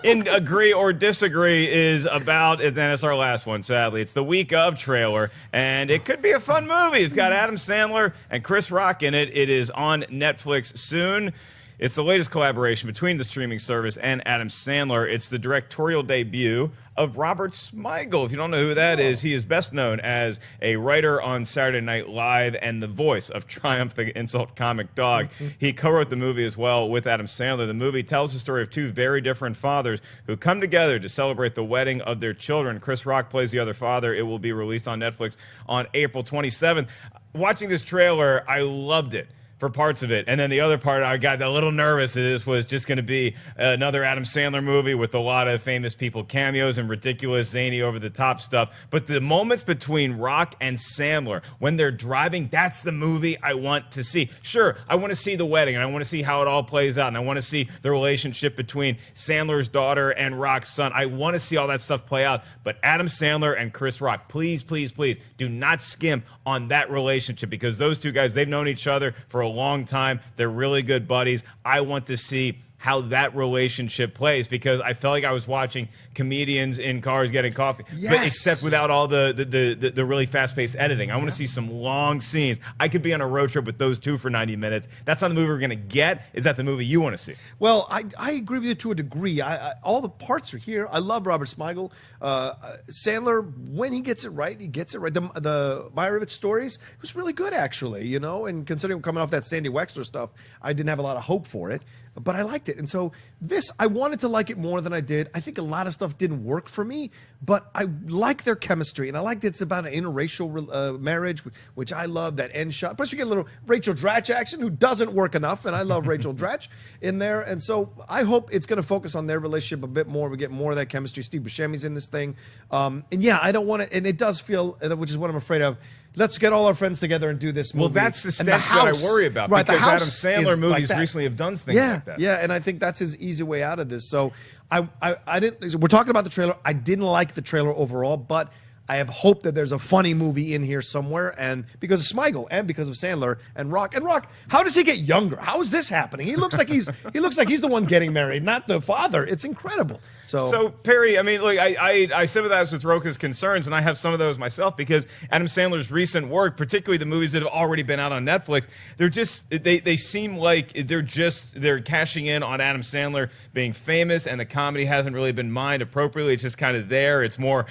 in Agree or Disagree, is about, and it's our last one, sadly. It's the Week Of trailer, and it could be a fun movie. It's got Adam Sandler and Chris Rock in it. It is on Netflix soon. It's the latest collaboration between the streaming service and Adam Sandler. It's the directorial debut of Robert Smigel. If you don't know who that is, he is best known as a writer on Saturday Night Live and the voice of Triumph the Insult Comic Dog. He co-wrote the movie as well with Adam Sandler. The movie tells the story of two very different fathers who come together to celebrate the wedding of their children. Chris Rock plays the other father. It will be released on Netflix on April 27th. Watching this trailer, I loved it for parts of it. And then the other part, I got a little nervous. This was just going to be another Adam Sandler movie with a lot of famous people cameos and ridiculous, zany, over-the-top stuff. But the moments between Rock and Sandler, when they're driving, that's the movie I want to see. Sure, I want to see the wedding, and I want to see how it all plays out, and I want to see the relationship between Sandler's daughter and Rock's son. I want to see all that stuff play out. But Adam Sandler and Chris Rock, please, please, please, do not skimp on that relationship, because those two guys, they've known each other for a long time. They're really good buddies. I want to see how that relationship plays, because I felt like I was watching comedians in cars getting coffee, but except without all the really fast-paced editing. I want to see some long scenes. I could be on a road trip with those two for 90 minutes. That's not the movie we're going to get. Is that the movie you want to see? Well, I agree with you to a degree. All the parts are here. I love Robert Smigel. Sandler, when he gets it right, he gets it right. The Meyerowitz stories, it was really good, actually, you know, and considering coming off that Sandy Wexler stuff, I didn't have a lot of hope for it. But I liked it. And so this, I wanted to like it more than I did. I think a lot of stuff didn't work for me, but I like their chemistry. And I like that it's about an interracial marriage, which I love, that end shot. Plus, you get a little Rachel Dratch action, who doesn't work enough. And I love Rachel Dratch in there. And so I hope it's going to focus on their relationship a bit more. We get more of that chemistry. Steve Buscemi's in this thing. And yeah, I don't want to, and it does feel, which is what I'm afraid of, let's get all our friends together and do this movie. Well, that's the stench that I worry about, right, because Adam Sandler movies recently have done things like that. Yeah, and I think that's his easy way out of this. So I didn't. We're talking about the trailer. I didn't like the trailer overall, but I have hope that there's a funny movie in here somewhere, and because of Smigel and because of Sandler and Rock. And Rock, how does he get younger? How is this happening? He looks like he's the one getting married, not the father. It's incredible. So Perry, I mean, look, I sympathize with Roka's concerns, and I have some of those myself, because Adam Sandler's recent work, particularly the movies that have already been out on Netflix, they're just they seem like they're cashing in on Adam Sandler being famous, and the comedy hasn't really been mined appropriately. It's just kind of there. It's more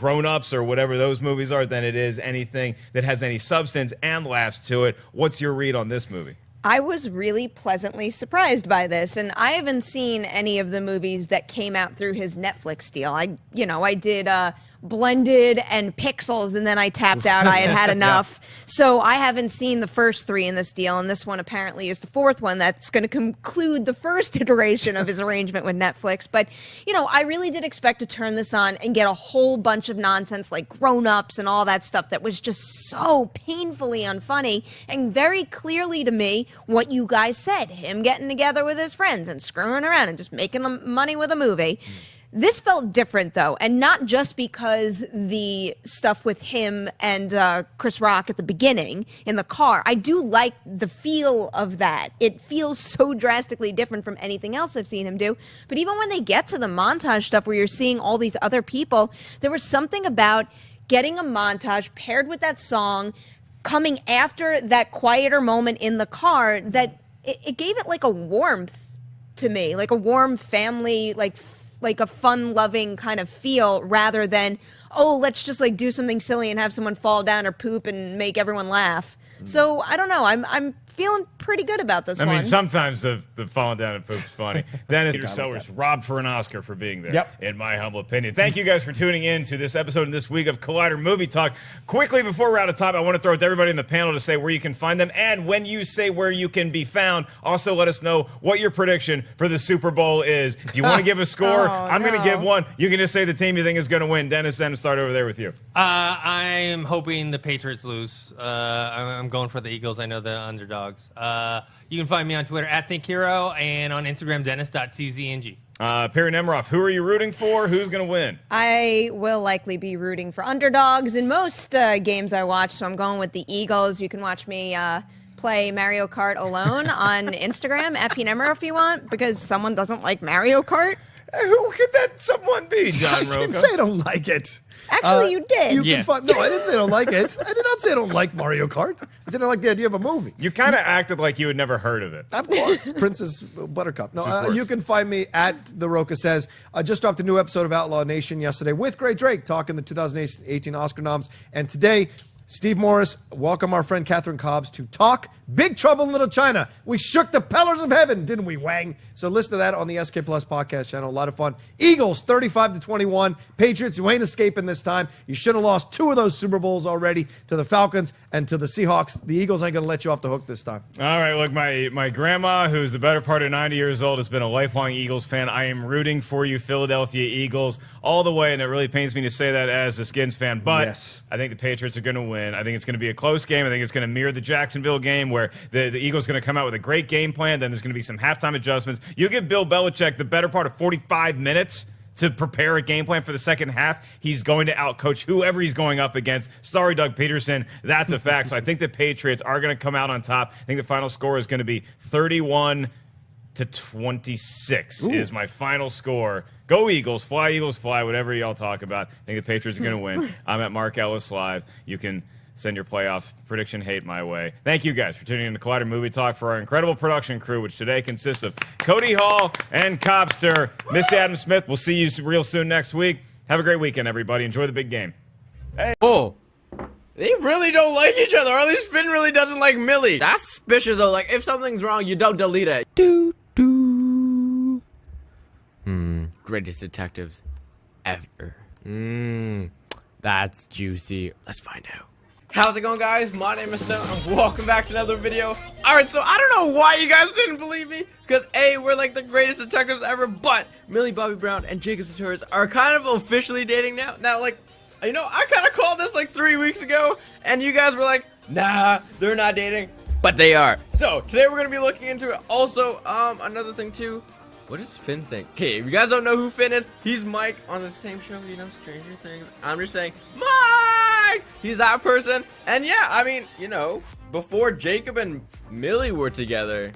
Grown-Ups or whatever those movies are than it is anything that has any substance and laughs to it. What's your read on this movie? I was really pleasantly surprised by this, and I haven't seen any of the movies that came out through his Netflix deal. I did Blended and Pixels, and then I tapped out. I had enough. Yeah. So I haven't seen the first three in this deal, and this one apparently is the fourth one that's going to conclude the first iteration of his arrangement with Netflix. But, I really did expect to turn this on and get a whole bunch of nonsense like Grown-Ups and all that stuff that was just so painfully unfunny, and very clearly to me what you guys said, him getting together with his friends and screwing around and just making money with a movie. This felt different, though, and not just because the stuff with him and Chris Rock at the beginning in the car. I do like the feel of that. It feels so drastically different from anything else I've seen him do. But even when they get to the montage stuff where you're seeing all these other people, there was something about getting a montage paired with that song coming after that quieter moment in the car that it gave it like a warmth to me, like a warm family, like a fun-loving kind of feel, rather than, let's just like do something silly and have someone fall down or poop and make everyone laugh. So I don't know. I'm feeling pretty good about this one. I mean, sometimes the falling down and poop is funny. Dennis Peter Sellers robbed for an Oscar for being there, in my humble opinion. Thank you guys for tuning in to this episode and this week of Collider Movie Talk. Quickly, before we're out of time, I want to throw it to everybody in the panel to say where you can find them. And when you say where you can be found, also let us know what your prediction for the Super Bowl is. If you want to give a score, I'm going to give one. You can just say the team you think is going to win. Dennis, then start over there with you. I am hoping the Patriots lose. I'm going for the Eagles. I know the underdogs. You can find me on Twitter @ThinkHero and on Instagram Dennis.tzng. Perry Nemiroff, who are you rooting for? Who's going to win? I will likely be rooting for underdogs in most games I watch, so I'm going with the Eagles. You can watch me play Mario Kart alone on Instagram @PNemiroff if you want, because someone doesn't like Mario Kart. Who could that someone be, John Roca? I didn't say I don't like it. Actually, you did. You can find, no, I didn't say I don't like it. I did not say I don't like Mario Kart. I said I like the idea of a movie. You kind of acted like you had never heard of it. Of course. Princess Buttercup. No, you can find me The Roca Says. I just dropped a new episode of Outlaw Nation yesterday with Gray Drake talking the 2018 Oscar noms. And today, Steve Morris, welcome our friend Catherine Cobbs to talk Big Trouble in Little China. We shook the pillars of heaven, didn't we, Wang? So listen to that on the SK Plus podcast channel. A lot of fun. Eagles, 35-21. Patriots, you ain't escaping this time. You should have lost 2 of those Super Bowls already to the Falcons and to the Seahawks. The Eagles ain't going to let you off the hook this time. All right, look, my grandma, who's the better part of 90 years old, has been a lifelong Eagles fan. I am rooting for you, Philadelphia Eagles, all the way, and it really pains me to say that as a Skins fan. But yes, I think the Patriots are going to win. I think it's going to be a close game. I think it's going to mirror the Jacksonville game where the Eagles are going to come out with a great game plan. Then there's going to be some halftime adjustments. You give Bill Belichick the better part of 45 minutes to prepare a game plan for the second half. He's going to outcoach whoever he's going up against. Sorry, Doug Peterson. That's a fact. So I think the Patriots are going to come out on top. I think the final score is going to be 31-20. 26 is my final score. Go Eagles, fly, whatever y'all talk about. I think the Patriots are going to win. I'm at Mark Ellis Live. You can send your playoff prediction hate my way. Thank you guys for tuning in to Collider Movie Talk for our incredible production crew, which today consists of Cody Hall and Cobster. Miss Adam Smith, we'll see you real soon next week. Have a great weekend, everybody. Enjoy the big game. Hey. Oh, they really don't like each other, or at least Finn really doesn't like Millie. That's suspicious, though. Like, if something's wrong, you don't delete it. Greatest detectives ever. That's juicy. Let's find out. How's it going, guys? My name is Snow, and welcome back to another video. Alright, so I don't know why you guys didn't believe me, because A, we're like the greatest detectives ever, but Millie Bobby Brown and Jacob Sartorius are kind of officially dating now. Now, like, you know, I kind of called this like 3 weeks ago, and you guys were like, nah, they're not dating, but they are. So, today we're going to be looking into it. Also, another thing too, what does Finn think? Okay, if you guys don't know who Finn is, he's Mike on the same show, you know, Stranger Things. I'm just saying, Mike! He's that person. And yeah, I mean, you know, before Jacob and Millie were together,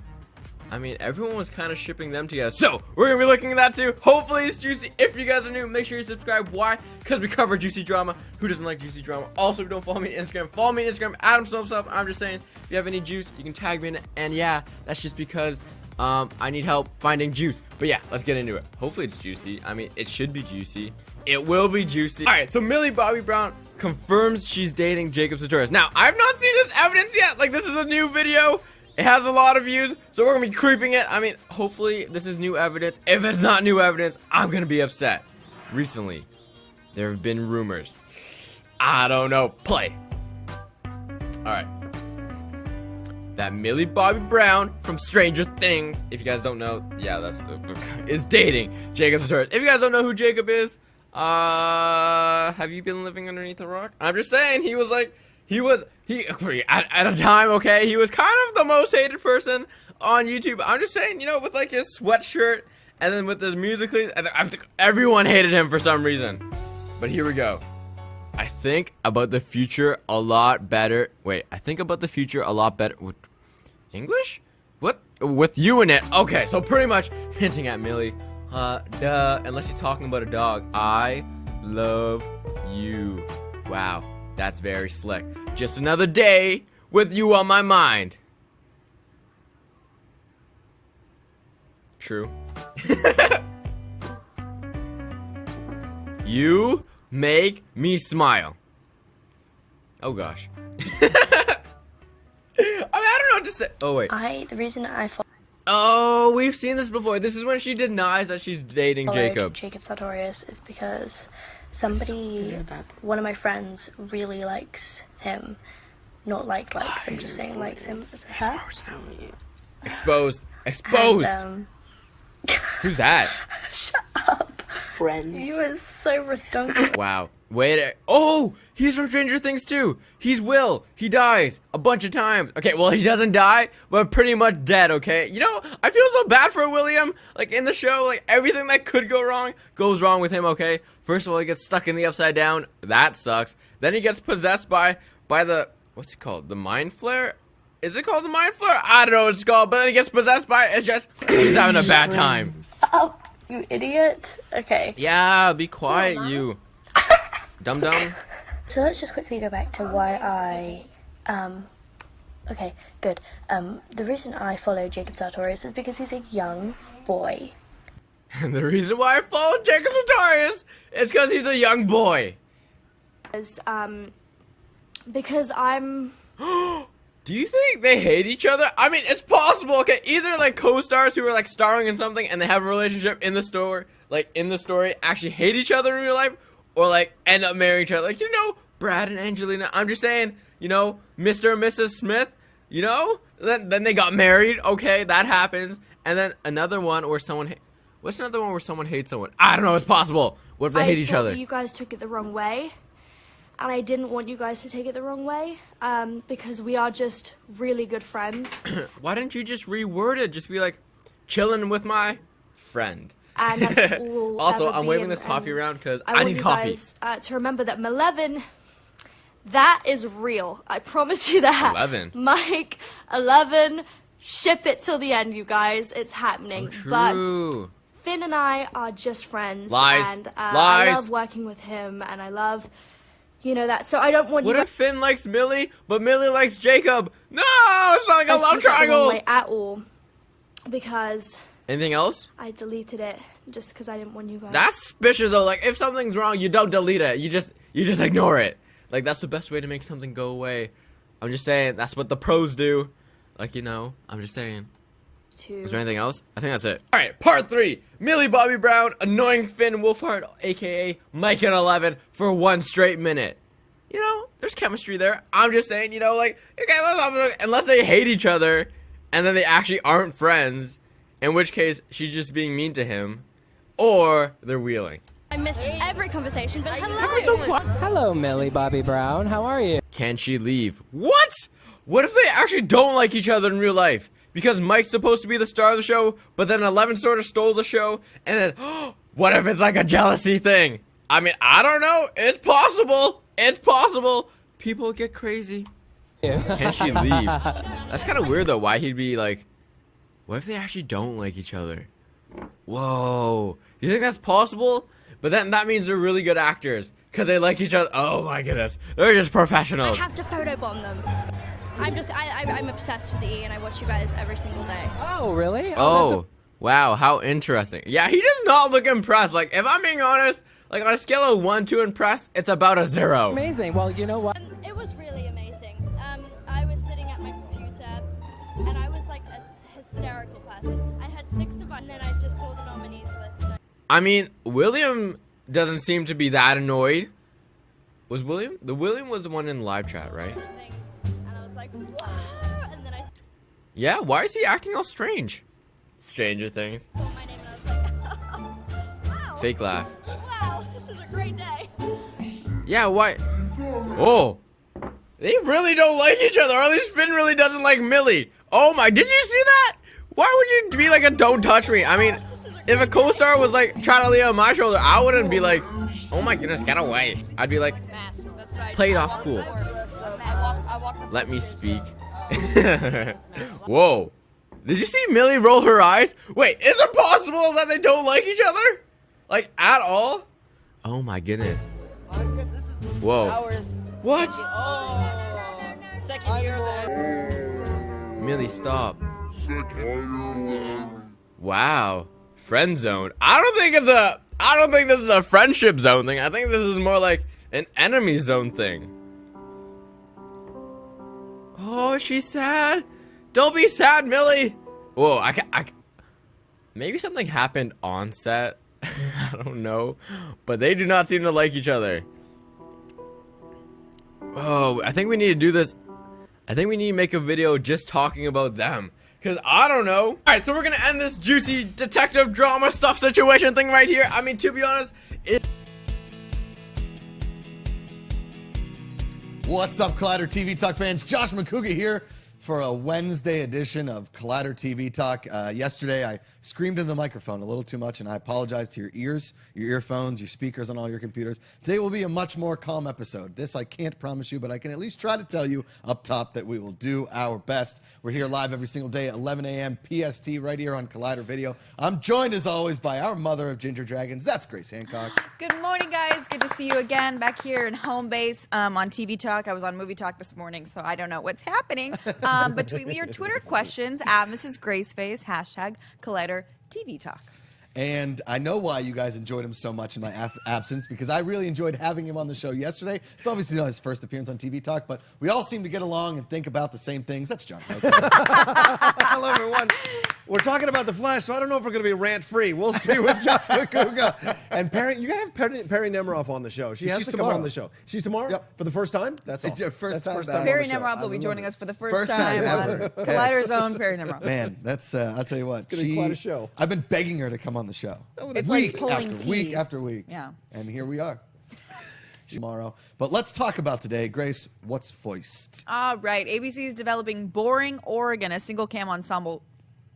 I mean, everyone was kind of shipping them together. So, we're going to be looking at that too. Hopefully it's juicy. If you guys are new, make sure you subscribe. Why? Because we cover juicy drama. Who doesn't like juicy drama? Also, if you don't follow me on Instagram, follow me on Instagram, Adam Snowstuff. I'm just saying, if you have any juice, you can tag me in it. And yeah, that's just because I need help finding juice. But yeah, let's get into it. Hopefully it's juicy. I mean, it should be juicy. It will be juicy. All right, so Millie Bobby Brown confirms she's dating Jacob Sartorius. Now, I've not seen this evidence yet. Like, this is a new video. It has a lot of views, so we're gonna be creeping it. I mean, hopefully this is new evidence. If it's not new evidence, I'm gonna be upset. Recently, there have been rumors. I don't know. Play. All right. That Millie Bobby Brown from Stranger Things, if you guys don't know, yeah, is dating Jacob Sartorius. If you guys don't know who Jacob is, have you been living underneath a rock? I'm just saying, he was like, at a time, okay, he was kind of the most hated person on YouTube. I'm just saying, you know, with like his sweatshirt and then with his musically, everyone hated him for some reason. But here we go. I think about the future a lot better. Wait, I think about the future a lot better. English? What? With you in it. Okay, so pretty much hinting at Millie. Duh. Unless he's talking about a dog. I love you. Wow, that's very slick. Just another day with you on my mind. True. You make me smile. Oh gosh. I mean, I don't know what to say. Oh wait. The reason I Oh, we've seen this before. This is when she denies that she's dating Jacob. Jacob Sartorius is because one of my friends really likes him. Not likes him, just saying likes him as a her. Exposed. And, who's that? Shut up. Friends. You are so redundant. Wow. Wait. Oh, he's from Stranger Things too. He's Will. He dies a bunch of times. Okay, well, he doesn't die, but pretty much dead, okay? You know, I feel so bad for William. Like, in the show, like, everything that could go wrong goes wrong with him, okay? First of all, he gets stuck in the Upside Down. That sucks. Then he gets possessed by the... What's it called? The Mind Flare? Is it called the Mind Flare? I don't know what it's called, but then he gets possessed by it. It's just... He's having a bad time. Oh, you idiot. Okay. Yeah, be quiet, you. Dum-dum. So let's just quickly go back to why okay, good. The reason I follow Jacob Sartorius is because he's a young boy. And the reason why I follow Jacob Sartorius is because he's a young boy. Because I'm... Do you think they hate each other? I mean, it's possible, okay? Either, like, co-stars who are, like, starring in something and they have a relationship in the story, actually hate each other in real life, or, like, end up marrying each other. Like, you know, Brad and Angelina. I'm just saying, you know, Mr. and Mrs. Smith, you know? Then they got married. Okay, that happens. And then another one where someone... What's another one where someone hates someone? I don't know. It's possible. What if they hate each other? You guys took it the wrong way. And I didn't want you guys to take it the wrong way. Because we are just really good friends. Why didn't you just reword it? Just be like, chilling with my friend. And that's all. Also, I'm waving this coffee around because I need coffee. Guys, to remember that Maleven, that is real. I promise you that. 11. Mike, 11, ship it till the end, you guys. It's happening. But True. Finn and I are just friends. Lies. And Lies. I love working with him, and I love, that. So I don't want What you if Finn likes Millie, but Millie likes Jacob? No, it's not like a love triangle. way at all, because Anything else? I deleted it just because I didn't want you guys. That's suspicious though. Like if something's wrong, you don't delete it. You just ignore it. Like that's the best way to make something go away. I'm just saying that's what the pros do. Like I'm just saying. Is there anything else? I think that's it. All right, part 3. Millie Bobby Brown annoying Finn Wolfhard, aka Mike and 11, for 1 straight minute. There's chemistry there. I'm just saying, okay, unless they hate each other, and then they actually aren't friends, in which case she's just being mean to him, or they're wheeling. I missed every conversation, but hello. Hello, Millie Bobby Brown. How are you? Can she leave? What? What if they actually don't like each other in real life? Because Mike's supposed to be the star of the show, but then 11 sort of stole the show, and then, what if it's like a jealousy thing? I mean, I don't know. It's possible. It's possible. People get crazy. Can she leave? That's kind of weird, though. Why he'd be like, what if they actually don't like each other? Whoa. You think that's possible? But then that means they're really good actors, because they like each other. Oh, my goodness. They're just professionals. I have to photobomb them. I'm obsessed with E, and I watch you guys every single day. Oh, really? Oh, wow, how interesting. Yeah, he does not look impressed. Like, if I'm being honest, like on a scale of 1 to impressed, it's about a 0. Amazing. Well, you know what? It was really amazing. I was sitting at my computer, and I was like a hysterical person. I had 6 to 1, and then I just saw the nominees list. I mean, William doesn't seem to be that annoyed. Was William? William was the one in live chat, right? Yeah, why is he acting all strange? Stranger Things. Fake laugh. Wow, this is a great day. Yeah, why? Oh, they really don't like each other. Or at least Finn really doesn't like Millie. Oh my, did you see that? Why would you be like a don't touch me? I mean, if a co-star was like trying to lay on my shoulder, I wouldn't be like, oh my goodness, get away. I'd be like, play it off cool. Let me speak. Whoa. Did you see Millie roll her eyes? Wait, is it possible that they don't like each other? Like, at all? Oh my goodness. Whoa. What? Second year of the... Millie, stop. Wow. Friend zone. I don't think this is a friendship zone thing. I think this is more like an enemy zone thing. Oh, she's sad. Don't be sad, Millie. Whoa, maybe something happened on set. I don't know. But they do not seem to like each other. Oh, I think we need to do this. I think we need to make a video just talking about them. Because I don't know. Alright, so we're going to end this juicy detective drama stuff situation thing right here. I mean, to be honest, What's up, Collider TV Talk fans? Josh McCouga here for a Wednesday edition of Collider TV Talk. Yesterday, I screamed into the microphone a little too much, and I apologize to your ears, your earphones, your speakers on all your computers. Today will be a much more calm episode. This I can't promise you, but I can at least try to tell you up top that we will do our best. We're here live every single day at 11 a.m. PST right here on Collider Video. I'm joined, as always, by our mother of Ginger Dragons. That's Grace Hancock. Good morning, guys. Good to see you again back here in home base on TV Talk. I was on Movie Talk this morning, so I don't know what's happening. But tweet me your Twitter questions at Mrs. Graceface, hashtag Collider TV Talk. And I know why you guys enjoyed him so much in my absence, because I really enjoyed having him on the show yesterday. It's obviously not his first appearance on TV Talk, but we all seem to get along and think about the same things. That's John. Hello, everyone. We're talking about The Flash, so I don't know if we're going to be rant-free. We'll see with Josh McCouga. And you got to have Perry Nemiroff on the show. She has to come on the show. She's tomorrow? Yep. For the first time? That's awesome. Yeah, first time Perry Nemiroff will be joining us for the first time on Collider's own Perry Nemiroff. Man, that's, I'll tell you what. It's going to be quite a show. I've been begging her to come on the show. It's week like pulling after teeth. week after week. Yeah. And here we are. Tomorrow. But let's talk about today. Grace, what's Foist? All right. ABC is developing Boring Oregon, a single cam ensemble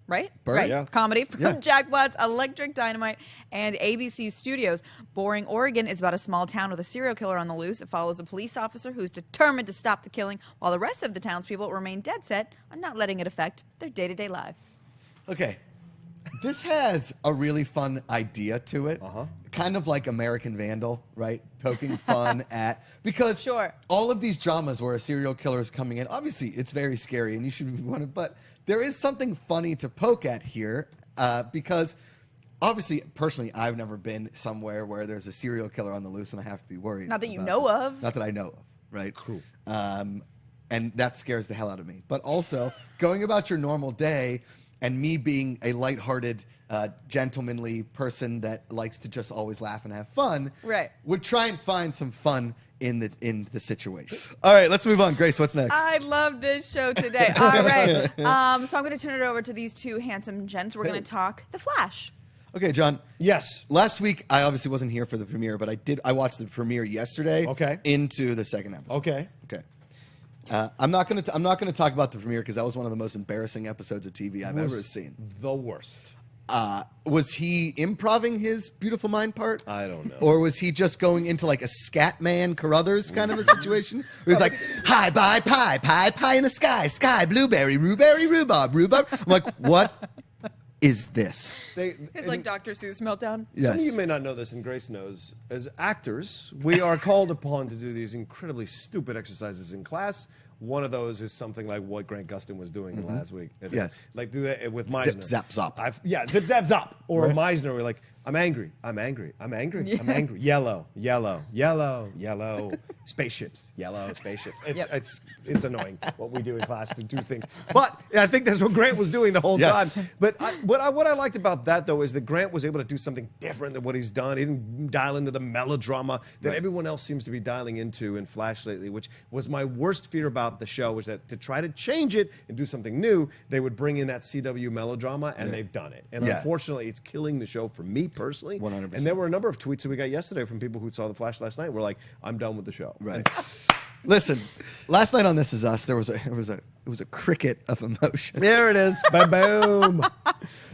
right? Burt, right. yeah. Comedy from Yeah. Jack Black's Electric Dynamite and ABC Studios. Boring, Oregon is about a small town with a serial killer on the loose. It follows a police officer who's determined to stop the killing, while the rest of the townspeople remain dead set on not letting it affect their day-to-day lives. Okay. This has a really fun idea to it. Kind of like American Vandal, right? Poking fun at, because all of these dramas where a serial killer is coming in, obviously it's very scary and you should be wanted, but there is something funny to poke at here, because obviously, personally, I've never been somewhere where there's a serial killer on the loose and I have to be worried. Not that you about know this. of. Not that I know of, right? Cool. And that scares the hell out of me. But also, going about your normal day and me being a lighthearted, gentlemanly person that likes to just always laugh and have fun, Right. would try and find some fun in the situation. All right, let's move on. Grace, what's next? I love this show today. All right. So I'm going to turn it over to these two handsome gents. We're going to talk The Flash. Okay, John. Yes. Last week, I obviously wasn't here for the premiere, but I watched the premiere yesterday. Okay. Into the second episode. Okay. Okay. I'm not gonna talk about the premiere because that was one of the most embarrassing episodes of TV I've ever seen. The worst. Was he improvising his Beautiful Mind part? I don't know. Or was he just going into like a scat man Carruthers kind of a situation? Where he was like, hi, bye, pie in the sky, blueberry, rhubarb. I'm like, what is this? It's like Dr. Seuss meltdown. Some of you may not know this, and Grace knows. As actors, we are called upon to do these incredibly stupid exercises in class. One of those is something like what Grant Gustin was doing last week. Yes. Like do that with Meisner. Zip, zap, zop. Zip, zap, zop. Or Right. Meisner, we're like, I'm angry. I'm angry. Yellow. Spaceships. Yellow spaceships. It's annoying what we do in class to do things. But I think that's what Grant was doing the whole time. But what I liked about that, though, is that Grant was able to do something different than what he's done. He didn't dial into the melodrama that everyone else seems to be dialing into in Flash lately, which was my worst fear about the show, was that to try to change it and do something new, they would bring in that CW melodrama, and they've done it. And unfortunately, it's killing the show for me personally. 100%. And there were a number of tweets that we got yesterday from people who saw The Flash last night. Were like, I'm done with the show. Right. Listen, last night on This Is Us, it was a cricket of emotion. There it is. Boom.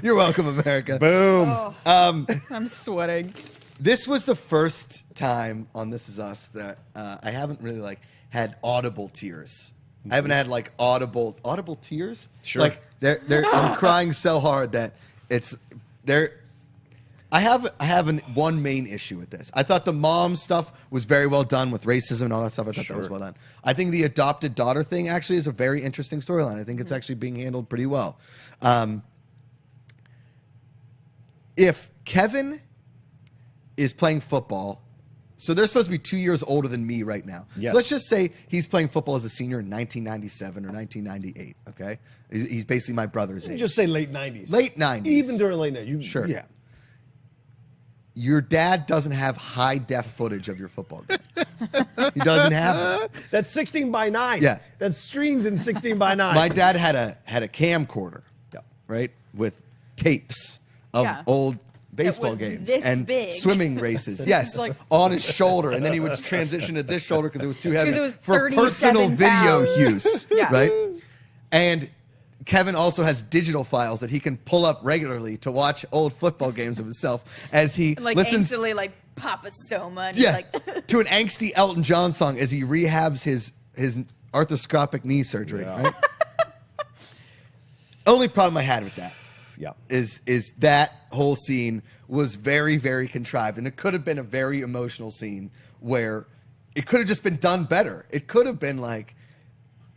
You're welcome, America. Boom. I'm sweating. This was the first time on This Is Us that I haven't really had audible tears. I haven't had audible tears. Sure. Like I'm crying so hard that it's there. I have one main issue with this. I thought the mom stuff was very well done with racism and all that stuff. I thought that was well done. I think the adopted daughter thing actually is a very interesting storyline. I think it's actually being handled pretty well. If Kevin is playing football, so they're supposed to be 2 years older than me right now. Yes. So let's just say he's playing football as a senior in 1997 or 1998, okay? He's basically my brother's age. Just say late 90s. Late 90s. Even during late 90s. Sure. Yeah. Your dad doesn't have high-def footage of your football game. He doesn't have it. That's 16 by 9. Yeah. That's streams in 16 by 9. My dad had a camcorder, right, with tapes of old baseball games this and big. swimming races. Yes, Like- on his shoulder, and then he would transition to this shoulder because it was too heavy 'Cause it was for personal 37 video pounds. use, Yeah. right? And Kevin also has digital files that he can pull up regularly to watch old football games of himself as he And listens instantly Papa Soma. And yeah, he's to an angsty Elton John song as he rehabs his arthroscopic knee surgery. Right? Only problem I had with that, is that whole scene was very, very contrived, and it could have been a very emotional scene where it could have just been done better. It could have been like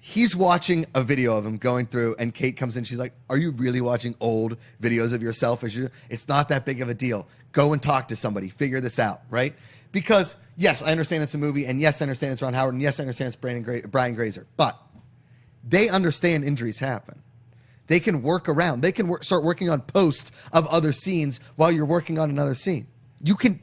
he's watching a video of him going through, and Kate comes in. She's like, "Are you really watching old videos of yourself? It's not that big of a deal. Go and talk to somebody. Figure this out, right?" Because yes, I understand it's a movie, and yes, I understand it's Ron Howard, and yes, I understand it's Brian Grazer, but they understand injuries happen. They can work around. They can start working on post of other scenes while you're working on another scene. You can.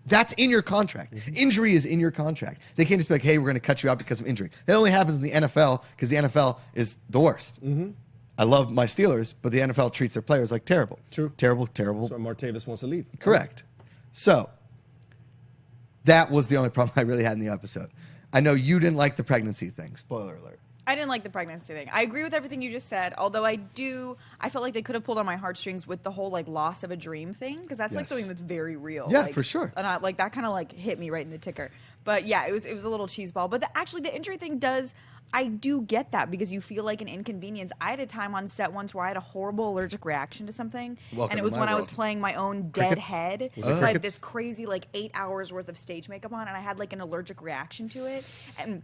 That's in your contract. Injury is in your contract. They can't just be like, hey, we're going to cut you out because of injury. That only happens in the NFL because the NFL is the worst. I love my Steelers, but the NFL treats their players like terrible. True. Terrible. So Martavis wants to leave. Correct. So that was the only problem I really had in the episode. I know you didn't like the pregnancy thing. Spoiler alert. I didn't like the pregnancy thing. I agree with everything you just said, although I felt like they could have pulled on my heartstrings with the whole like loss of a dream thing, because that's like something that's very real. Yeah, like, for sure. And like that kind of like hit me right in the ticker. But yeah, it was a little cheeseball. But actually the injury thing I do get that, because you feel like an inconvenience. I had a time on set once where I had a horrible allergic reaction to something, and it was when I was playing my own dead head. So I had this crazy like 8 hours worth of stage makeup on, and I had like an allergic reaction to it, and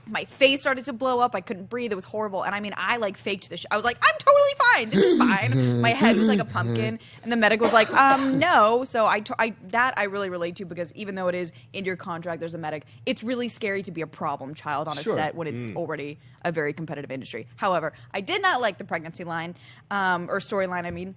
my face started to blow up. I couldn't breathe. It was horrible. And I mean, I like faked this. I was like, I'm totally fine. This is fine. My head was like a pumpkin, and the medic was like, no. So I really relate to, because even though it is in your contract, there's a medic. It's really scary to be a problem child on a set when it's already a very competitive industry. However, I did not like the pregnancy line or storyline. I mean.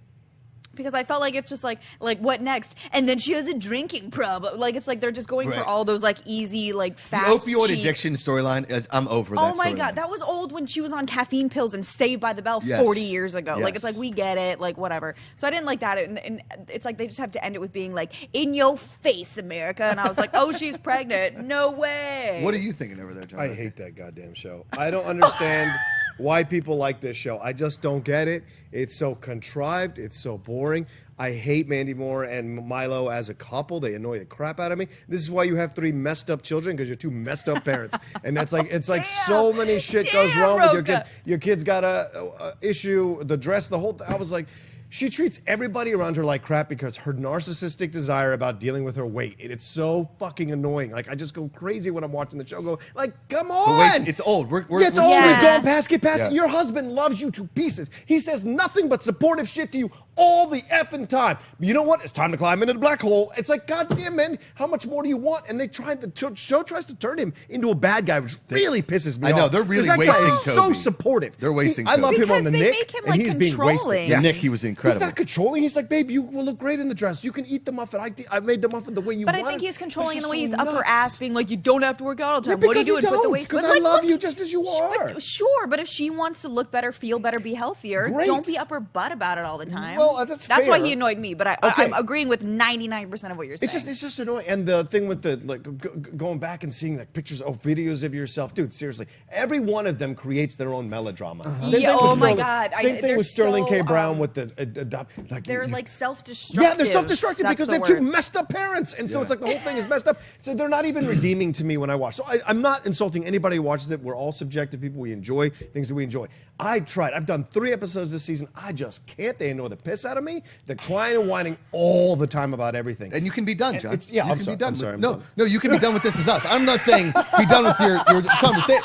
Because I felt like it's just like what next? And then she has a drinking problem. Like it's like they're just going for all those like easy, like fast. The opioid cheap. addiction storyline. I'm over that. Oh my god, that was old when she was on caffeine pills and Saved by the Bell 40 years ago. Like it's like we get it, like whatever. So I didn't like that, and it's like they just have to end it with being like in your face, America. And I was like, oh, she's pregnant. No way. What are you thinking over there, John? I hate that goddamn show. I don't understand why people like this show. I just don't get it. It's so contrived. It's so boring. I hate Mandy Moore and Milo as a couple. They annoy the crap out of me. This is why you have 3 messed up children, because you're 2 messed up parents. And that's like, it's like so many shit goes wrong with your kids. Your kid's got a issue, the dress, the whole thing. I was like, she treats everybody around her like crap because her narcissistic desire about dealing with her weight. It's so fucking annoying. Like, I just go crazy when I'm watching the show. Go, like, come on. Wait, it's old. We're it's old. We've gone past. Get past it. Your husband loves you to pieces. He says nothing but supportive shit to you all the effing time. But you know what? It's time to climb into the black hole. It's like, goddamn, man, how much more do you want? And the show tries to turn him into a bad guy, which really pisses me off. I know, they're really wasting Toby. So supportive. They're wasting Toby. I love him on the Nick, make him, and he's being wasted. The Nick, he was incredible. He's not controlling. He's like, babe, you will look great in the dress. You can eat the muffin. I made the muffin the way you want. But I think he's controlling in the way he's up her ass, being like, you don't have to work out all the time. Yeah, what are you doing? Put the weight. Because I love you just as you are. Sure, but if she wants to look better, feel better, be healthier, don't be up her butt about it all the time. Well, that's fair. why he annoyed me. But I'm agreeing with 99% of what you're saying. It's just annoying. And the thing with the going back and seeing like pictures of videos of yourself, dude. Seriously, every one of them creates their own melodrama. Oh my god. Same thing with Sterling K. Brown with the they're like self-destructive. Yeah, they're self-destructive because they're 2 messed up parents, and so it's like the whole thing is messed up. So they're not even redeeming to me when I watch. So I'm not insulting anybody who watches it. We're all subjective people. We enjoy things that we enjoy. I tried. I've done 3 episodes this season. I just can't. They annoy the piss out of me. They're crying and whining all the time about everything. And you can be done, John. I'm sorry. No, you can be done with This Is Us. I'm not saying be done with your conversation.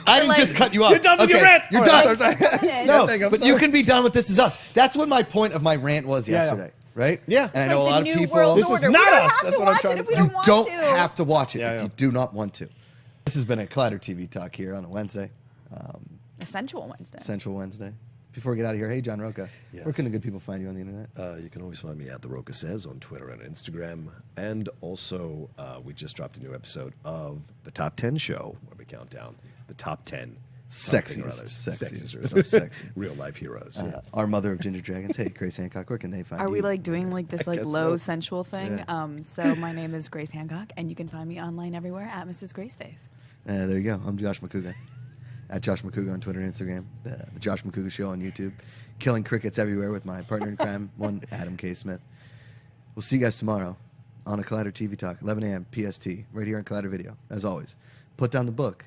I didn't just cut you off. You're done with your rant. You're done. No, but you can be done with This Is Us. That's what my point of my rant was yesterday. Right? Yeah. And I know a lot of people. This is not us. That's what I'm trying to say. You don't have to watch it if you do not want to. This has been a Collider TV Talk here on a Wednesday. A sensual Wednesday. Central Wednesday. Before we get out of here, hey, John Roca, where can the good people find you on the internet? You can always find me at The Roca Says on Twitter and Instagram. And also, we just dropped a new episode of The Top 10 Show, where we count down the top 10 sexiest, so sexy. Real life heroes. Our mother of ginger dragons. Hey, Grace Hancock, where can they find you? Are we like doing like this like low sensual thing? Yeah. So my name is Grace Hancock, and you can find me online everywhere at Mrs. Graceface. There you go. I'm Josh McCouga. At Josh McCouga on Twitter and Instagram. The Josh McCouga Show on YouTube. Killing crickets everywhere with my partner in crime, one Adam K. Smith. We'll see you guys tomorrow on a Collider TV Talk, 11 a.m. PST, right here on Collider Video. As always, put down the book,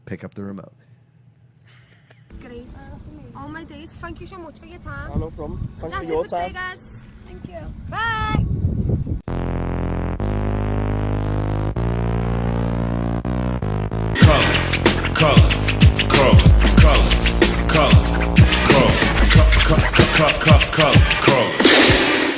pick up the remote. Great. All my days. Thank you so much for your time. Oh, no problem. Thanks for your time. That's it for today, guys. Thank you. Bye.